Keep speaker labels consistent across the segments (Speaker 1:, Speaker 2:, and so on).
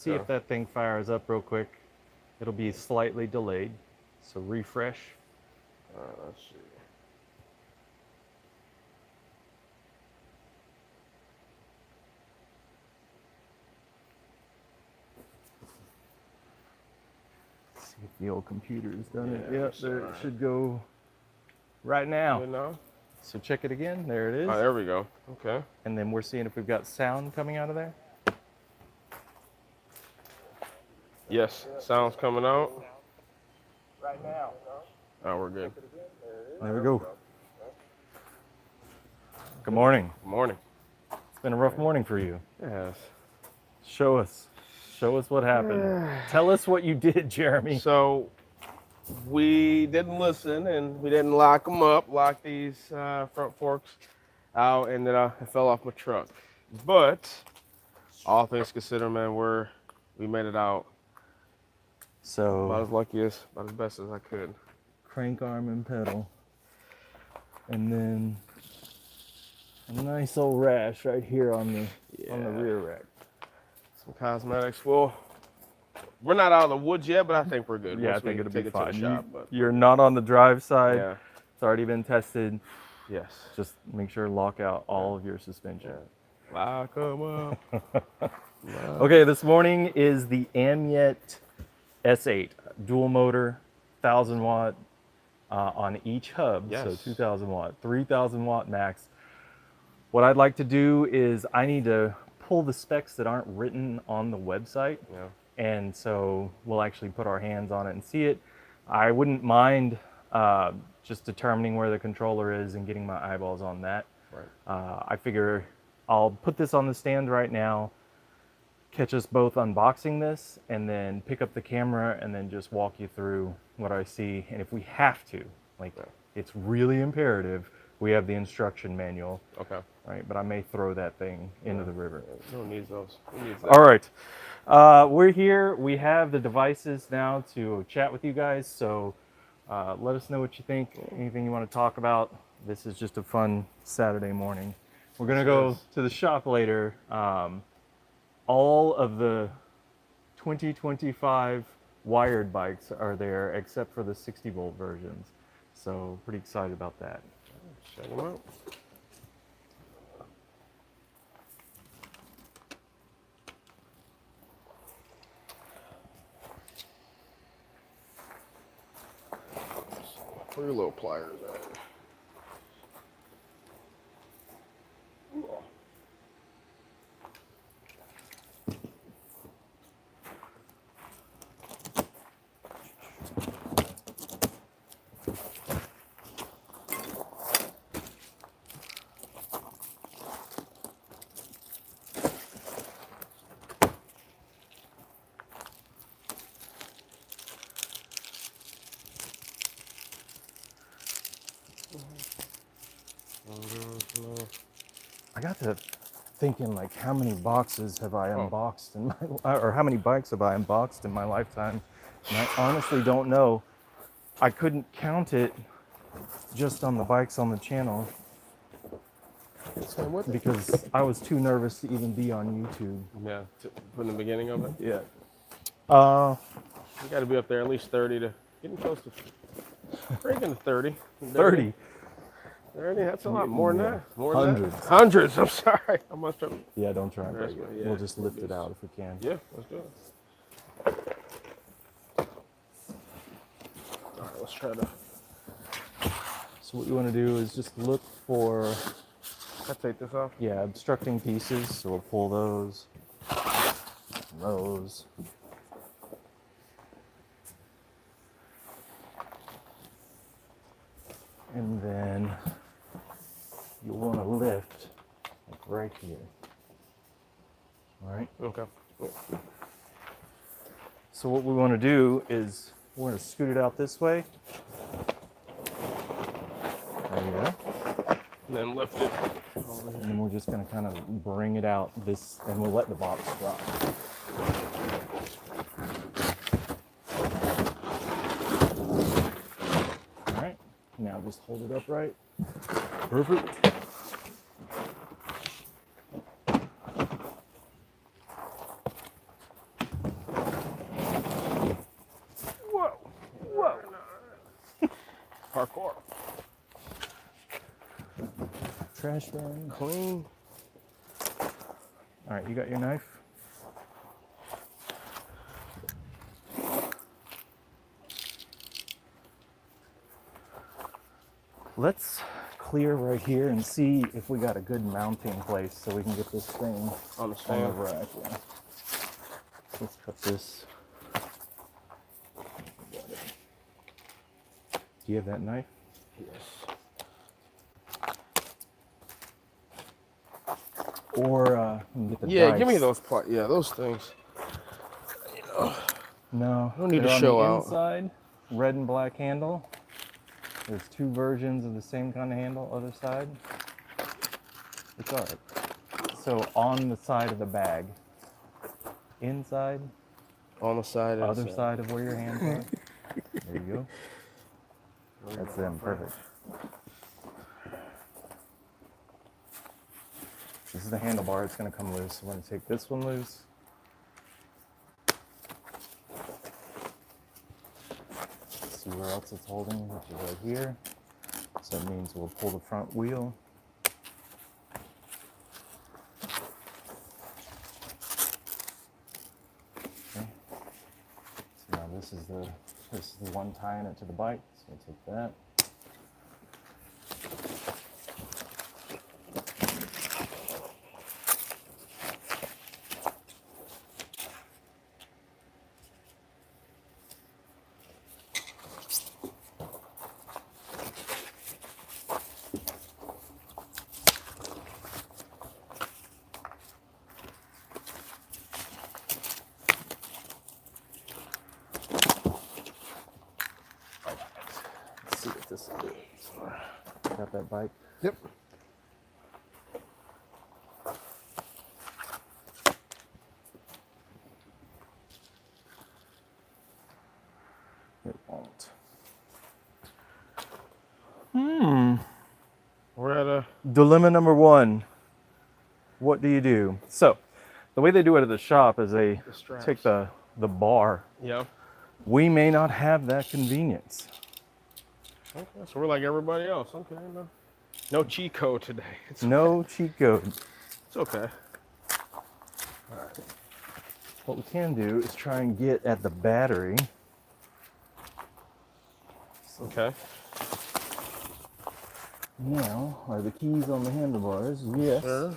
Speaker 1: See if that thing fires up real quick. It'll be slightly delayed, so refresh.
Speaker 2: Let's see.
Speaker 1: See if the old computer's done it. Yep, there it should go right now.
Speaker 2: Good now?
Speaker 1: So check it again. There it is.
Speaker 2: Oh, there we go. Okay.
Speaker 1: And then we're seeing if we've got sound coming out of there.
Speaker 2: Yes, sound's coming out.
Speaker 1: Right now.
Speaker 2: Oh, we're good.
Speaker 1: There we go. Good morning.
Speaker 2: Good morning.
Speaker 1: It's been a rough morning for you.
Speaker 2: Yes.
Speaker 1: Show us what happened. Tell us what you did, Jeremy.
Speaker 2: So we didn't listen and we didn't lock them up, lock these front forks out, and then it fell off my truck. But all things considered, man, we made it out
Speaker 1: So
Speaker 2: about as lucky as, about as best as I could.
Speaker 1: Crank arm and pedal. And then a nice old rash right here on the rear rack.
Speaker 2: Some cosmetics. Well, we're not out of the woods yet, but I think we're good.
Speaker 1: Yeah,
Speaker 2: Once
Speaker 1: I think
Speaker 2: we
Speaker 1: it'll be
Speaker 2: take it to
Speaker 1: fine.
Speaker 2: the shop, but
Speaker 1: You're not on the drive side.
Speaker 2: yeah.
Speaker 1: It's already been tested.
Speaker 2: Yes.
Speaker 1: Just make sure to lock out all of your suspension.
Speaker 2: Lock 'em up.
Speaker 1: Okay, this morning is the AMYET S8 Dual Motor, 1,000 watt on each hub.
Speaker 2: Yes.
Speaker 1: So 2,000 watt, 3,000 watt max. What I'd like to do is I need to pull the specs that aren't written on the website.
Speaker 2: Yeah.
Speaker 1: And so we'll actually put our hands on it and see it. I wouldn't mind just determining where the controller is and getting my eyeballs on that.
Speaker 2: Right.
Speaker 1: I figure I'll put this on the stand right now, catch us both unboxing this, and then pick up the camera and then just walk you through what I see. And if we have to, like it's really imperative, we have the instruction manual.
Speaker 2: Okay.
Speaker 1: Right, but I may throw that thing into the river.
Speaker 2: Who needs those? Who needs that?
Speaker 1: All right. We're here. We have the devices now to chat with you guys. So let us know what you think. Anything you want to talk about. This is just a fun Saturday morning. We're going to go to the shop later. All of the 2025 wired bikes are there except for the 60 volt versions. So pretty excited about that.
Speaker 2: Check them out. Where your little pliers at?
Speaker 1: I got to thinking, like, how many boxes have I unboxed in my, or how many bikes have I unboxed in my lifetime? And I honestly don't know. I couldn't count it just on the bikes on the channel because I was too nervous to even be on YouTube.
Speaker 2: Yeah, from the beginning of it.
Speaker 1: Yeah.
Speaker 2: You got to be up there at least 30 to getting close to freaking 30.
Speaker 1: 30.
Speaker 2: 30, that's a lot more than that. More than
Speaker 1: Hundreds.
Speaker 2: that. Hundreds, I'm sorry. I must have.
Speaker 1: Yeah, don't try and break it.
Speaker 2: Yeah.
Speaker 1: We'll just lift it out if we can.
Speaker 2: Yeah, let's do it. All right, let's try to.
Speaker 1: So what you want to do is just look for,
Speaker 2: I'll take this off.
Speaker 1: yeah, obstructing pieces. So we'll pull those, those. And then you'll want to lift like right here. All right.
Speaker 2: Okay.
Speaker 1: So what we want to do is we're going to scoot it out this way. There you go.
Speaker 2: And then lift it.
Speaker 1: And then we're just going to kind of bring it out this, and we'll let the box drop. All right. Now just hold it upright. Perfect.
Speaker 2: Parkour.
Speaker 1: Trash bin.
Speaker 2: Clean.
Speaker 1: All right, you got your knife? Let's clear right here and see if we got a good mounting place so we can get this thing
Speaker 2: On the
Speaker 1: on the
Speaker 2: stand.
Speaker 1: rack. Yeah. Let's cut this. Do you have that knife?
Speaker 2: Yes.
Speaker 1: Or you can get the
Speaker 2: Yeah,
Speaker 1: dice.
Speaker 2: give me those parts. Yeah, those things. You know,
Speaker 1: No,
Speaker 2: I don't need
Speaker 1: they're
Speaker 2: to
Speaker 1: on
Speaker 2: show
Speaker 1: the
Speaker 2: out.
Speaker 1: inside, red and black handle. There's two versions of the same kind of handle, other side. It's all right. So on the side of the bag, inside,
Speaker 2: On the side.
Speaker 1: other
Speaker 2: inside.
Speaker 1: side of where your hands are. There you go.
Speaker 2: There you
Speaker 1: That's
Speaker 2: go, my
Speaker 1: them,
Speaker 2: friend.
Speaker 1: perfect. This is the handlebar, it's gonna come loose. We're gonna take this one loose. See where else it's holding, which is right here. So that means we'll pull the front wheel. Okay. So now this is the one tying it to the bike. So we'll take that. Let's see what this is. Got that bike?
Speaker 2: Yep.
Speaker 1: It won't.
Speaker 2: We're at a.
Speaker 1: Dilemma number one. What do you do? So, the way they do it at the shop is they
Speaker 2: The straps.
Speaker 1: take the bar.
Speaker 2: Yeah.
Speaker 1: We may not have that convenience.
Speaker 2: Okay, so we're like everybody else. Okay, no cheat code today. It's
Speaker 1: No cheat code.
Speaker 2: It's okay.
Speaker 1: What we can do is try and get at the battery.
Speaker 2: Okay.
Speaker 1: Now, are the keys on the handlebars? Yes.
Speaker 2: Sure.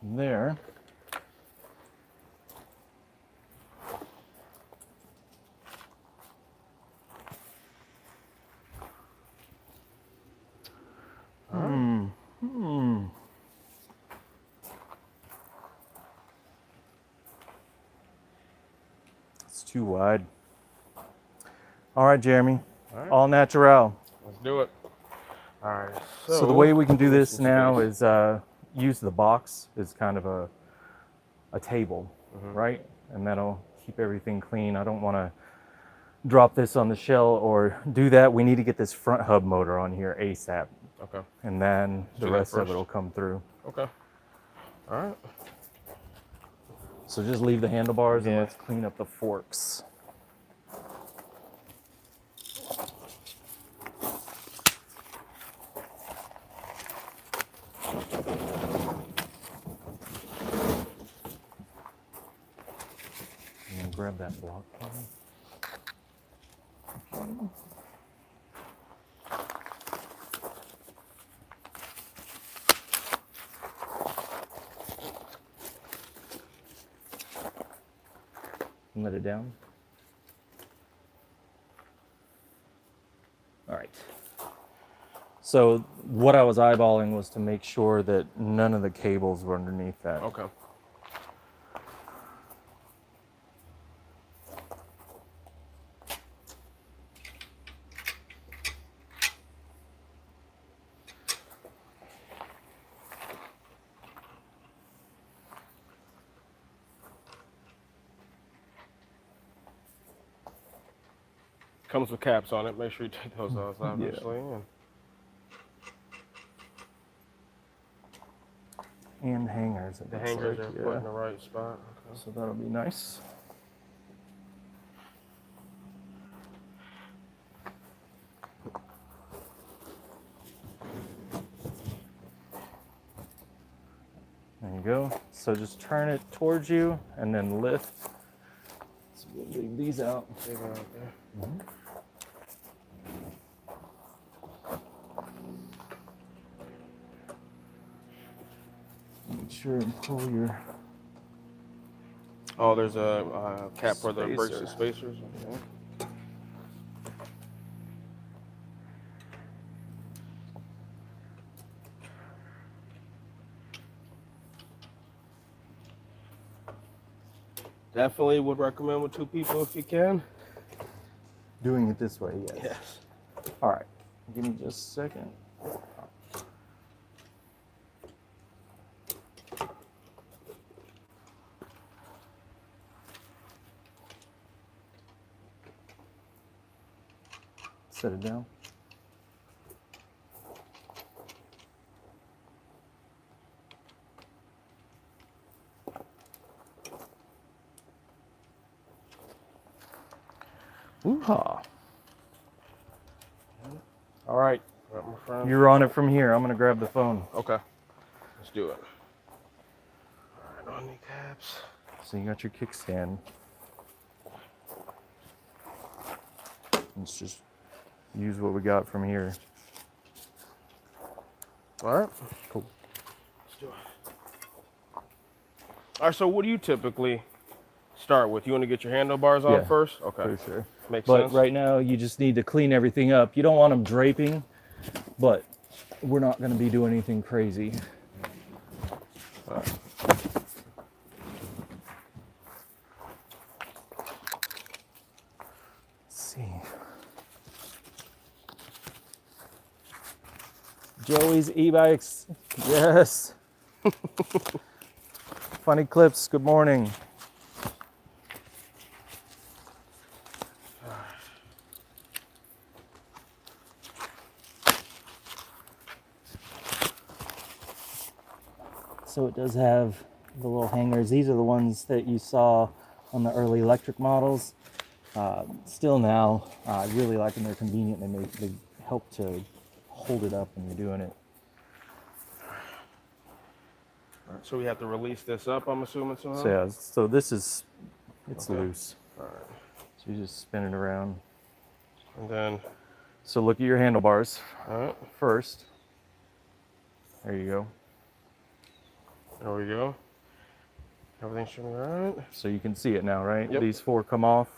Speaker 1: There. It's too wide. All right, Jeremy.
Speaker 2: All right.
Speaker 1: All natural.
Speaker 2: Let's do it. All right.
Speaker 1: So the way we can do
Speaker 2: there's
Speaker 1: this
Speaker 2: some
Speaker 1: now
Speaker 2: space.
Speaker 1: is use the box as kind of a table, right? And that'll keep everything clean. I don't want to drop this on the shell or do that. We need to get this front hub motor on here ASAP.
Speaker 2: Okay.
Speaker 1: And then the
Speaker 2: do that
Speaker 1: rest of
Speaker 2: first.
Speaker 1: it will come through.
Speaker 2: Okay. All right.
Speaker 1: So just leave the handlebars and
Speaker 2: Yeah.
Speaker 1: let's clean up the forks. And grab that block. And let it down. All right. So what I was eyeballing was to make sure that none of the cables were underneath that.
Speaker 2: Okay. Comes with caps on it. Make sure you take those off, obviously. And
Speaker 1: and hangers. It
Speaker 2: The
Speaker 1: looks
Speaker 2: hangers
Speaker 1: like.
Speaker 2: are put in the right spot. Okay.
Speaker 1: So that'll be nice. There you go. So just turn it towards you and then lift. So we'll leave these out.
Speaker 2: Leave it out there.
Speaker 1: Mm-hmm. Make sure and pull your.
Speaker 2: Oh, there's a cap for the brakes and
Speaker 1: Spacer.
Speaker 2: spacers. Okay. Definitely would recommend with 2 people if you can.
Speaker 1: Doing it this way, yes.
Speaker 2: Yes.
Speaker 1: All right. Give me just a second. Set it down. Woo-ha. All right.
Speaker 2: Right, my friend.
Speaker 1: You're on it from here. I'm going to grab the phone.
Speaker 2: Okay. Let's do it. All right, on kneecaps.
Speaker 1: So you got your kickstand. Let's just use what we got from here.
Speaker 2: All right.
Speaker 1: Cool.
Speaker 2: Let's do it. All right, so what do you typically start with? You want to get your handlebars on
Speaker 1: Yeah,
Speaker 2: first? Okay.
Speaker 1: For sure.
Speaker 2: Makes
Speaker 1: But
Speaker 2: sense.
Speaker 1: right now, you just need to clean everything up. You don't want them draping, but we're not going to be doing anything crazy.
Speaker 2: All right.
Speaker 1: Let's see. Joey's e-bikes. Yes. Funny clips. Good morning. So it does have the little hangers. These are the ones that you saw on the early electric models. Still now, I really like them. They're convenient. They help to hold it up when you're doing it.
Speaker 2: All right, so we have to release this up, I'm assuming, somehow?
Speaker 1: So yeah, so this is, it's
Speaker 2: Okay.
Speaker 1: loose.
Speaker 2: All right.
Speaker 1: So you just spin it around.
Speaker 2: And then,
Speaker 1: So look at your handlebars
Speaker 2: all right,
Speaker 1: first. There you go.
Speaker 2: there we go. Everything should be all right.
Speaker 1: So you can see it now, right?
Speaker 2: Yep.
Speaker 1: These 4 come off.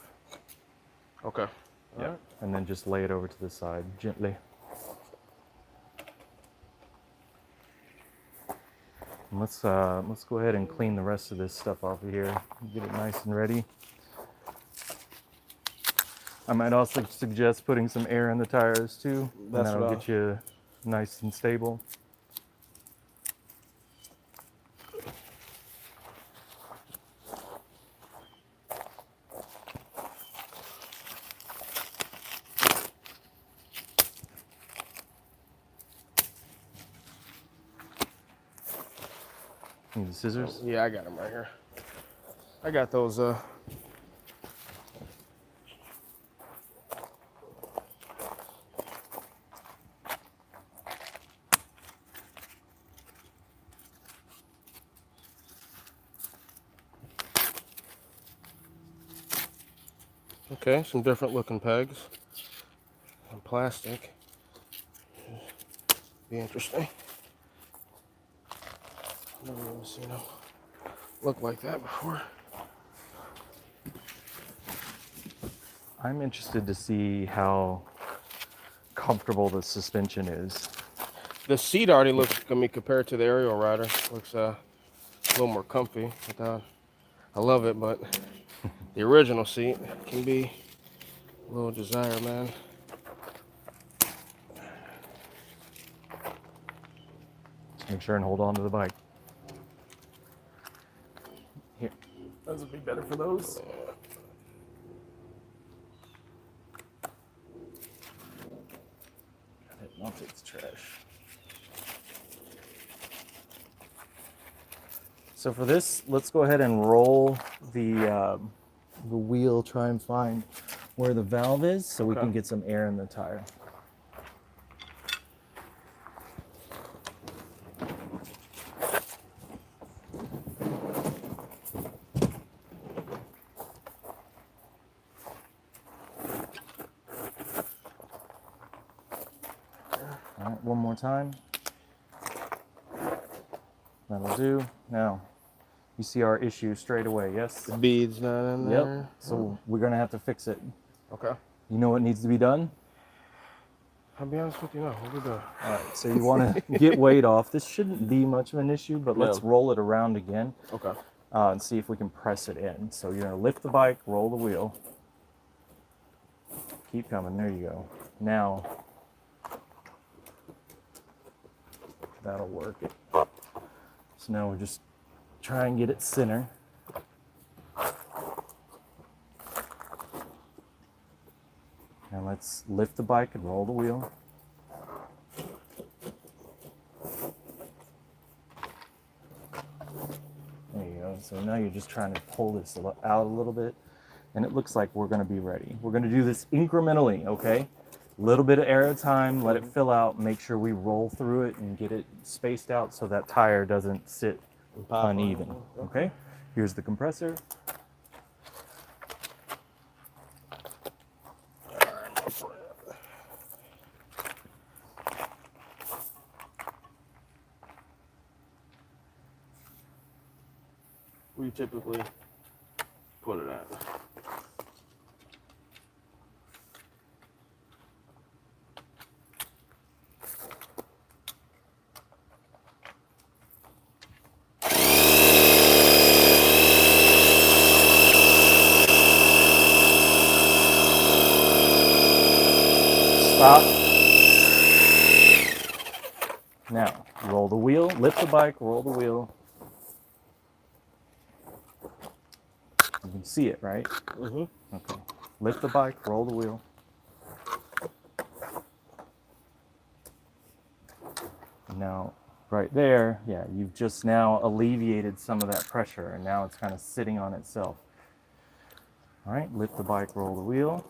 Speaker 2: Okay. All
Speaker 1: Yep.
Speaker 2: right.
Speaker 1: And then just lay it over to the side gently. And let's go ahead and clean the rest of this stuff off of here. Get it nice and ready. I might also suggest putting some air in the tires too. And
Speaker 2: That's
Speaker 1: that'll
Speaker 2: what
Speaker 1: get you nice and stable. Need the scissors?
Speaker 2: Yeah, I got them right here. I got those, okay, some different looking pegs. And plastic. Be interesting. Never even seen them look like that before.
Speaker 1: I'm interested to see how comfortable the suspension is.
Speaker 2: The seat already looks, I mean, compared to the aerial rider, looks a little more comfy. I love it, but the original seat can be a little desire, man.
Speaker 1: Make sure and hold on to the bike. Here, those would be better for those. I'll take the trash. So for this, let's go ahead and roll the wheel, try and find where the valve is so we can get some air in the tire. All right, one more time. That'll do. Now, you see our issue straight away, yes?
Speaker 2: The bead's not in there.
Speaker 1: Yep. So we're gonna have to fix it.
Speaker 2: Okay.
Speaker 1: You know what needs to be done?
Speaker 2: I'll be honest with you now. What we doing?
Speaker 1: All right. So you want to get weight off. This shouldn't be much of an issue, but let's roll it around again.
Speaker 2: Okay.
Speaker 1: And see if we can press it in. So you're gonna lift the bike, roll the wheel. Keep coming. There you go. Now that'll work. So now we're just try and get it center. And let's lift the bike and roll the wheel. There you go. So now you're just trying to pull this out a little bit. And it looks like we're going to be ready. We're going to do this incrementally, okay? A little bit of air at a time, let it fill out, make sure we roll through it and get it spaced out so that tire doesn't sit uneven, okay? Here's the compressor.
Speaker 2: We typically put it at.
Speaker 1: Stop. Now, roll the wheel, lift the bike, roll the wheel. You can see it, right?
Speaker 2: Mm-hmm.
Speaker 1: Okay. Lift the bike, roll the wheel. Now, right there, yeah, you've just now alleviated some of that pressure, and now it's kind of sitting on itself. All right, lift the bike, roll the wheel.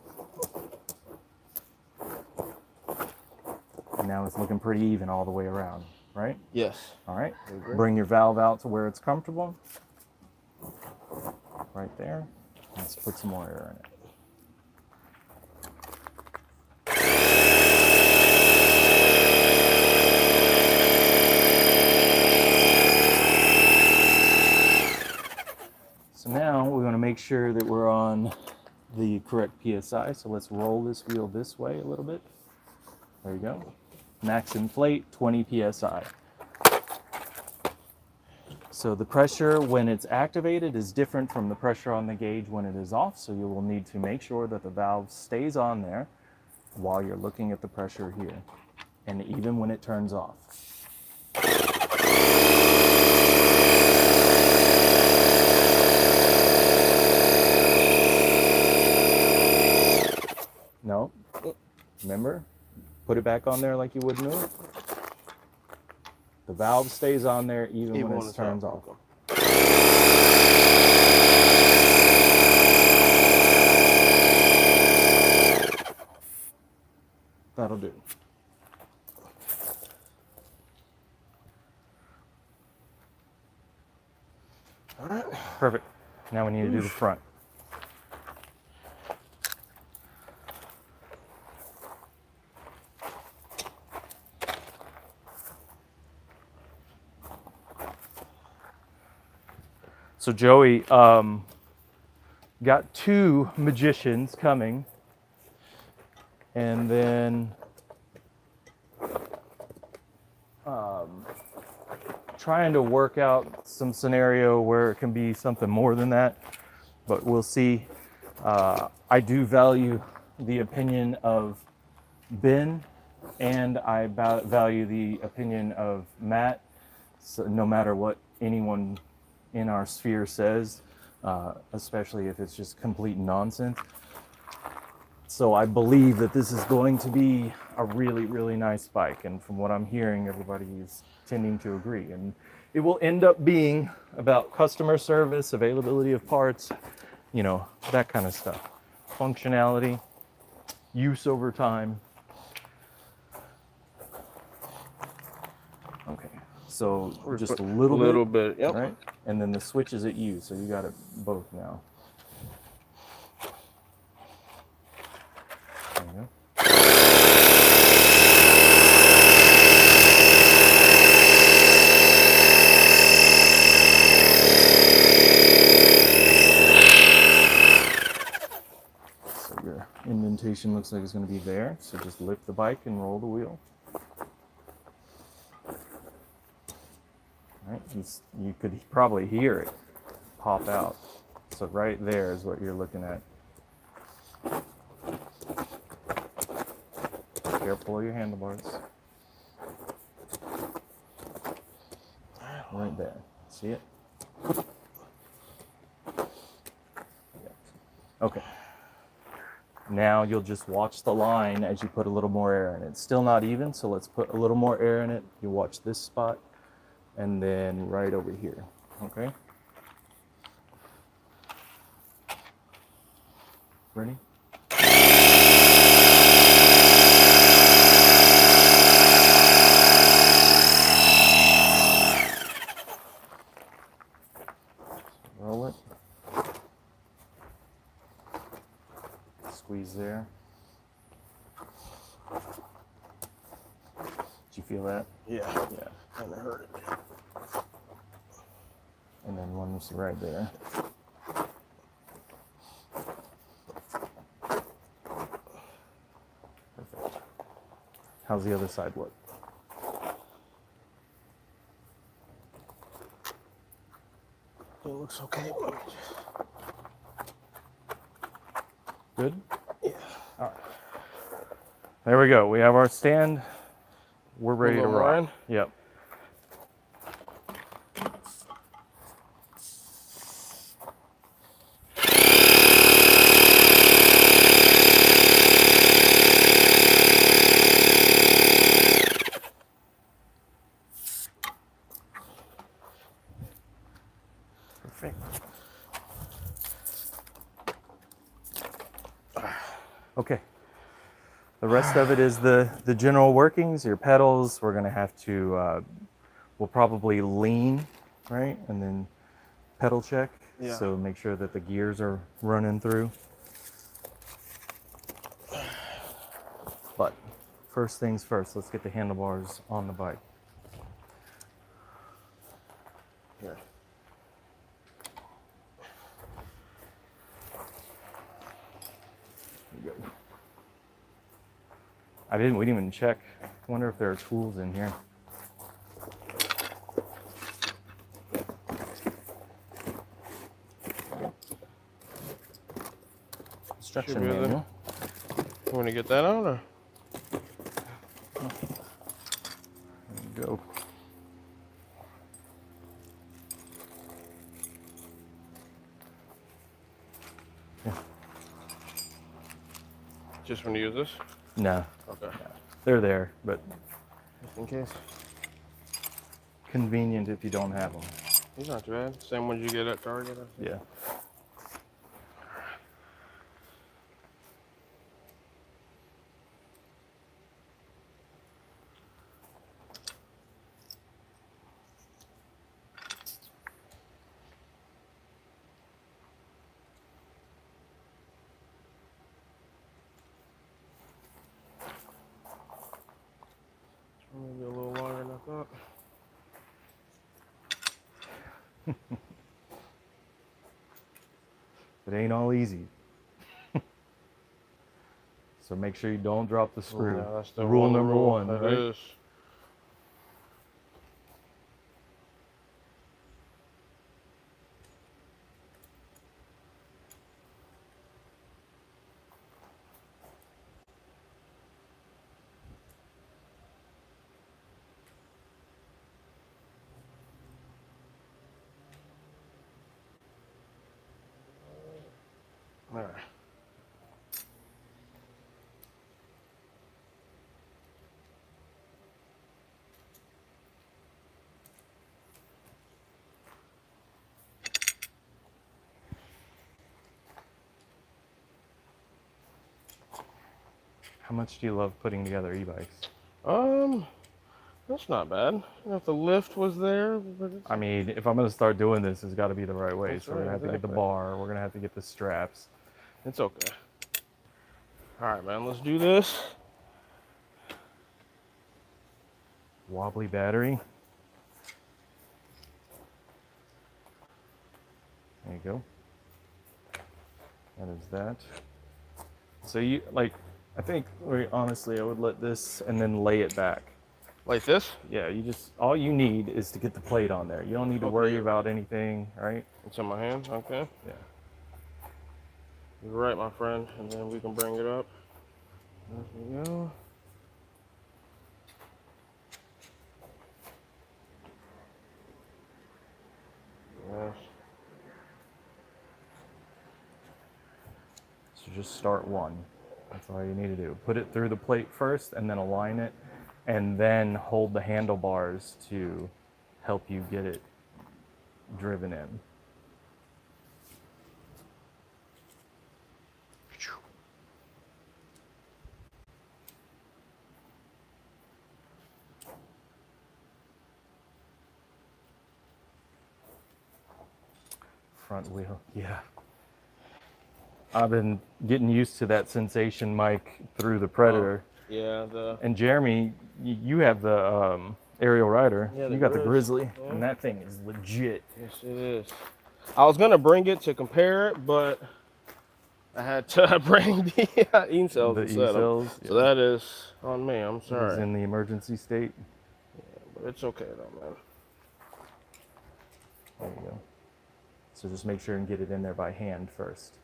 Speaker 1: And now it's looking pretty even all the way around, right?
Speaker 2: Yes.
Speaker 1: All right, bring your valve out to where it's comfortable. Right there. Let's put some more air in it. So now we want to make sure that we're on the correct PSI. So let's roll this wheel this way a little bit. There you go. Max inflate, 20 PSI. So the pressure when it's activated is different from the pressure on the gauge when it is off. So you will need to make sure that the valve stays on there while you're looking at the pressure here, and even when it turns off. No, remember, put it back on there like you would new. The valve stays on there even when it turns off. That'll do.
Speaker 2: All right.
Speaker 1: Perfect. Now we need to do the front. So Joey got two magicians coming, and then trying to work out some scenario where it can be something more than that, but we'll see. I do value the opinion of Ben, and I value the opinion of Matt. So no matter what anyone in our sphere says, especially if it's just complete nonsense. So I believe that this is going to be a really, really nice bike. And from what I'm hearing, everybody is tending to agree. And it will end up being about customer service, availability of parts, you know, that kind of stuff. Functionality, use over time. Okay, so just a little
Speaker 2: bit, yep.
Speaker 1: right? And then the switch is at you, so you got it both now. There you go. So your indentation looks like it's going to be there, so just lift the bike and roll the wheel. Right? You could probably hear it pop out. So right there is what you're looking at. Careful of your handlebars. Right there. See it? Yeah. Okay. Now you'll just watch the line as you put a little more air in it. It's still not even, so let's put a little more air in it. You watch this spot and then right over here. Okay? Ready? Roll it. Squeeze there. Did you feel that?
Speaker 2: Yeah.
Speaker 1: Yeah.
Speaker 2: Kind of hurt it.
Speaker 1: And then one's right there. Perfect. How's the other side look?
Speaker 2: It looks okay.
Speaker 1: Good?
Speaker 2: Yeah.
Speaker 1: All right. There we go. We have our stand. We're ready to rock.
Speaker 2: Ryan?
Speaker 1: Yep. Perfect. Okay. The rest of it is the general workings, your pedals. We're going to have to, we'll probably lean, right? And then pedal check.
Speaker 2: Yeah.
Speaker 1: So make sure that the gears are running through. But first things first, let's get the handlebars on the bike.
Speaker 2: Here.
Speaker 1: There you go. We didn't even check. I wonder if there are tools in here. Instruction
Speaker 2: Should be there.
Speaker 1: manual.
Speaker 2: You want to get that out or?
Speaker 1: There you go. Yeah.
Speaker 2: Just want to use this?
Speaker 1: No,
Speaker 2: Okay.
Speaker 1: they're there, but
Speaker 2: Just in case.
Speaker 1: convenient if you don't have them.
Speaker 2: These aren't too bad. Same ones you get at Target. I think.
Speaker 1: Yeah.
Speaker 2: Maybe a little longer than I thought.
Speaker 1: It ain't all easy. So make sure you don't drop the screw.
Speaker 2: Yeah, that's the
Speaker 1: rule number one,
Speaker 2: That
Speaker 1: right?
Speaker 2: is. All right.
Speaker 1: How much do you love putting together e-bikes?
Speaker 2: That's not bad. If the lift was there, but
Speaker 1: I mean, if I'm gonna start doing this, it's got to be the right way.
Speaker 2: That's
Speaker 1: So we're
Speaker 2: right,
Speaker 1: gonna have to get the
Speaker 2: exactly.
Speaker 1: bar. We're gonna have to get the straps.
Speaker 2: it's okay. All right, man, let's do this.
Speaker 1: Wobbly battery. There you go. That is that. So you like, I think honestly, I would let this and then lay it back.
Speaker 2: Like this?
Speaker 1: Yeah, you just all you need is to get the plate on there. You don't need to
Speaker 2: Okay,
Speaker 1: worry
Speaker 2: you're
Speaker 1: about anything, right?
Speaker 2: It's in my hand. Okay.
Speaker 1: Yeah.
Speaker 2: You're right, my friend. And then we can bring it up. There we go. Yes.
Speaker 1: So just start one. That's all you need to do. Put it through the plate first and then align it and then hold the handlebars to help you get it driven in. Front wheel, yeah. I've been getting used to that sensation, Mike, through the Predator.
Speaker 2: Yeah,
Speaker 1: And Jeremy, you have the aerial rider.
Speaker 2: Yeah, the
Speaker 1: You got the
Speaker 2: Grizz.
Speaker 1: Grizzly,
Speaker 2: Yeah.
Speaker 1: and that thing is legit.
Speaker 2: Yes, it is. I was gonna bring it to compare it, but I had to bring the E-cells
Speaker 1: The
Speaker 2: and set 'em.
Speaker 1: E-cells,
Speaker 2: So that is on me. I'm
Speaker 1: It was
Speaker 2: sorry,
Speaker 1: in the emergency state.
Speaker 2: but it's okay though, man.
Speaker 1: There you go. So just make sure and get it in there by hand first.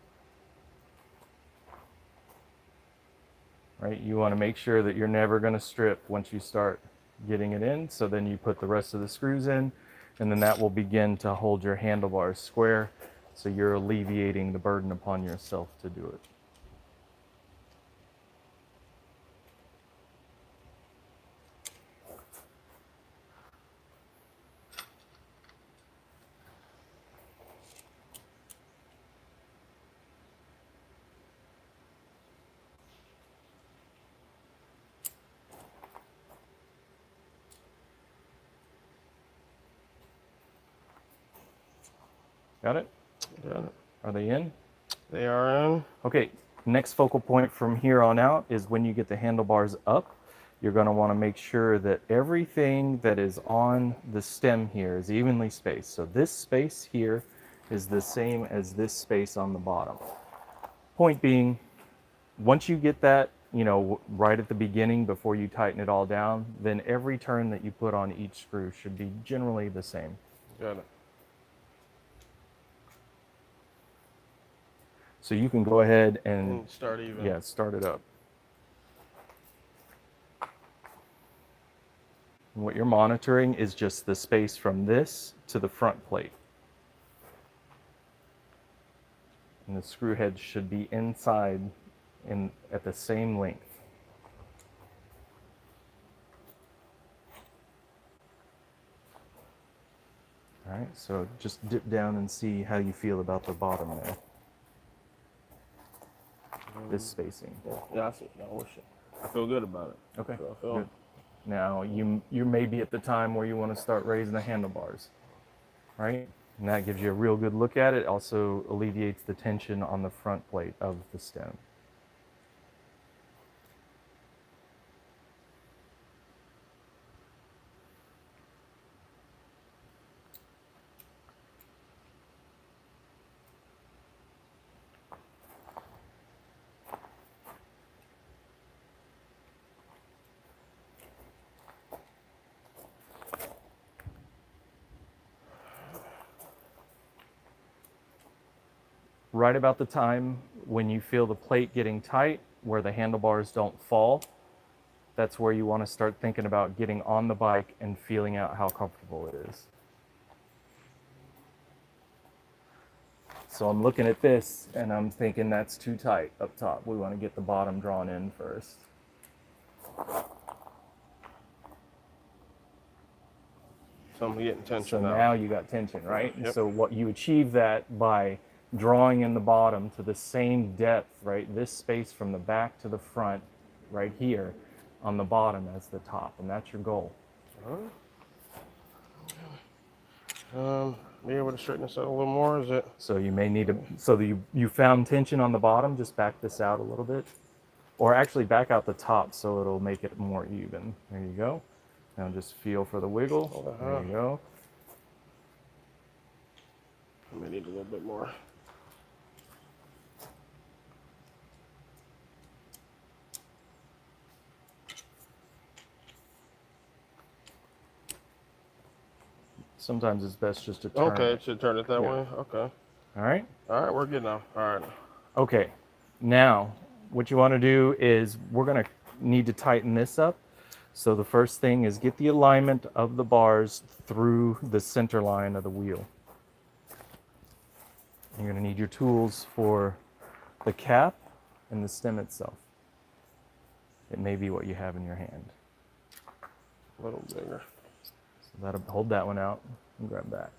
Speaker 1: Right? You want to make sure that you're never going to strip once you start getting it in. So then you put the rest of the screws in, and then that will begin to hold your handlebars square. So you're alleviating the burden upon yourself to do it. Got it?
Speaker 2: Got it.
Speaker 1: Are they in?
Speaker 2: They are in.
Speaker 1: Okay, next focal point from here on out is when you get the handlebars up, you're going to want to make sure that everything that is on the stem here is evenly spaced. So this space here is the same as this space on the bottom. Point being, once you get that, right at the beginning before you tighten it all down, then every turn that you put on each screw should be generally the same.
Speaker 2: Got it.
Speaker 1: So you can go ahead and
Speaker 2: start even.
Speaker 1: yeah, start it up. And what you're monitoring is just the space from this to the front plate. And the screw head should be inside at the same length. All right, so just dip down and see how you feel about the bottom there. This spacing.
Speaker 2: Yeah, I see. I feel good about it.
Speaker 1: Okay,
Speaker 2: I feel
Speaker 1: good. Now you may be at the time where you want to start raising the handlebars, right? And that gives you a real good look at it. Also alleviates the tension on the front plate of the stem. Right about the time when you feel the plate getting tight, where the handlebars don't fall, that's where you want to start thinking about getting on the bike and feeling out how comfortable it is. So I'm looking at this and I'm thinking that's too tight up top. We want to get the bottom drawn in first.
Speaker 2: So I'm getting tension
Speaker 1: So now you got tension, right?
Speaker 2: Yep.
Speaker 1: So what you achieve that by drawing in the bottom to the same depth, right? This space from the back to the front right here on the bottom as the top, and that's your goal.
Speaker 2: Be able to straighten this out a little more, is it?
Speaker 1: So you may need to, so that you found tension on the bottom, just back this out a little bit. Or actually back out the top so it'll make it more even. There you go. Now just feel for the wiggle. There you go.
Speaker 2: I may need a little bit more.
Speaker 1: Sometimes it's best just to turn
Speaker 2: Okay,
Speaker 1: it.
Speaker 2: should turn it that
Speaker 1: Yeah.
Speaker 2: way. Okay.
Speaker 1: All right.
Speaker 2: All right, we're good now. All right.
Speaker 1: Okay. Now, what you want to do is we're going to need to tighten this up. So the first thing is get the alignment of the bars through the center line of the wheel. You're going to need your tools for the cap and the stem itself. It may be what you have in your hand.
Speaker 2: A little bigger.
Speaker 1: So that'll hold that one out and grab that.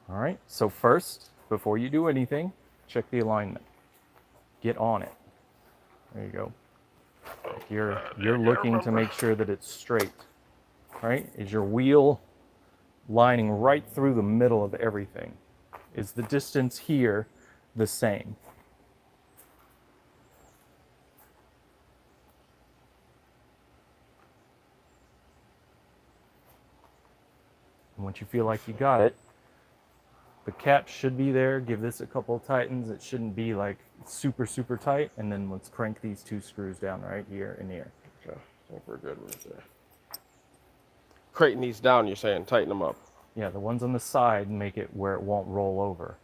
Speaker 1: All right, so first, before you do anything, check the alignment. Get on it. There you go. Like you're looking to make sure that it's straight, right? Is your wheel lining right through the middle of everything? Is the distance here the same? And once you feel like you got it, the cap should be there. Give this a couple of tightens. It shouldn't be like super, super tight. And then let's crank these two screws down right here and here.
Speaker 2: Okay, I think we're good right there. Cranking these down, you're saying, tighten them up.
Speaker 1: Yeah, the ones on the side make it where it won't roll over.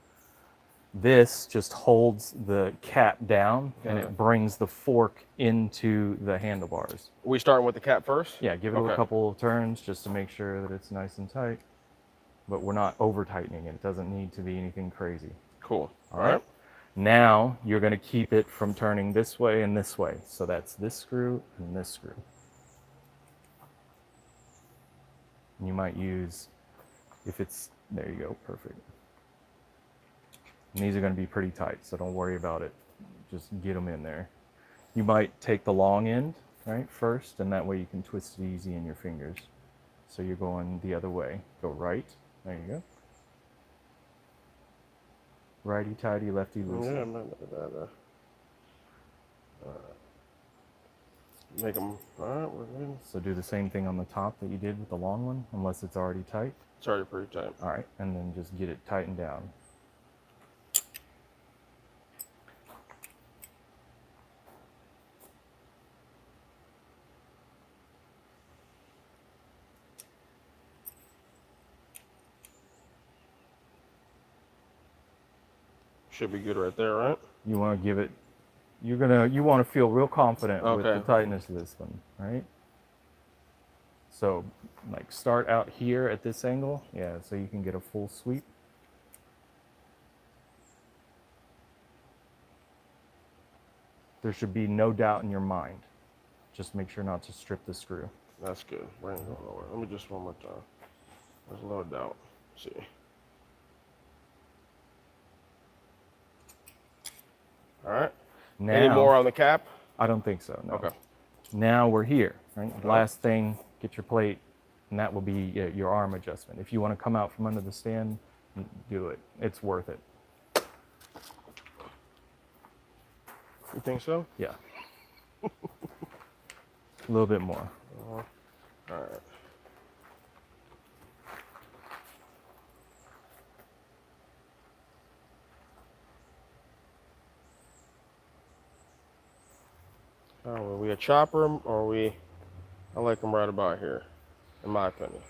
Speaker 1: This just holds the cap down and it brings the fork into the handlebars.
Speaker 2: Are we starting with the cap first?
Speaker 1: Yeah, give it a couple of turns just to make sure that it's nice and tight. But we're not over tightening it. It doesn't need to be anything crazy.
Speaker 2: Cool.
Speaker 1: All right. Now you're going to keep it from turning this way and this way. So that's this screw and this screw. And you might use, if it's, there you go, perfect. And these are going to be pretty tight, so don't worry about it. Just get them in there. You might take the long end, right, first, and that way you can twist it easy in your fingers. So you're going the other way. Go right. There you go. Righty tighty, lefty loosey.
Speaker 2: Yeah, make them. All right, we're good.
Speaker 1: So do the same thing on the top that you did with the long one, unless it's already tight.
Speaker 2: It's already pretty tight.
Speaker 1: All right, and then just get it tightened down.
Speaker 2: Should be good right there, right?
Speaker 1: You want to give it, you want to feel real confident with the
Speaker 2: Okay.
Speaker 1: tightness of this one, right? So like start out here at this angle, yeah, so you can get a full sweep. There should be no doubt in your mind. Just make sure not to strip the screw.
Speaker 2: That's good. Bring it lower. Let me just one more time. There's a little doubt. See. All right.
Speaker 1: Now,
Speaker 2: Any more on the cap?
Speaker 1: I don't think so, no.
Speaker 2: Okay.
Speaker 1: Now we're here, right? Last thing, get your plate, and that will be your arm adjustment. If you want to come out from under the stand, do it. It's worth it.
Speaker 2: You think so?
Speaker 1: Yeah. A little bit more.
Speaker 2: All right. Oh, are we a chopper 'em or I like them right about here, in my opinion.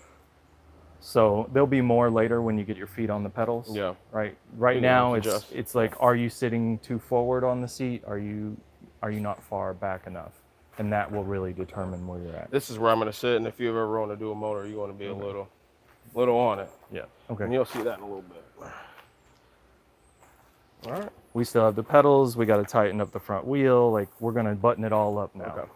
Speaker 1: So there'll be more later when you get your feet on the pedals.
Speaker 2: Yeah.
Speaker 1: Right. Right
Speaker 2: You
Speaker 1: now
Speaker 2: can adjust.
Speaker 1: it's like, are you sitting too forward on the seat? Are you not far back enough? And that will really determine where you're at.
Speaker 2: This is where I'm gonna sit, and if you ever want to do a motor, you want to be a little on it.
Speaker 1: Yeah. Okay.
Speaker 2: And you'll see that in a little bit. All right.
Speaker 1: We still have the pedals. We got to tighten up the front wheel. Like we're gonna button it all up now.
Speaker 2: Okay.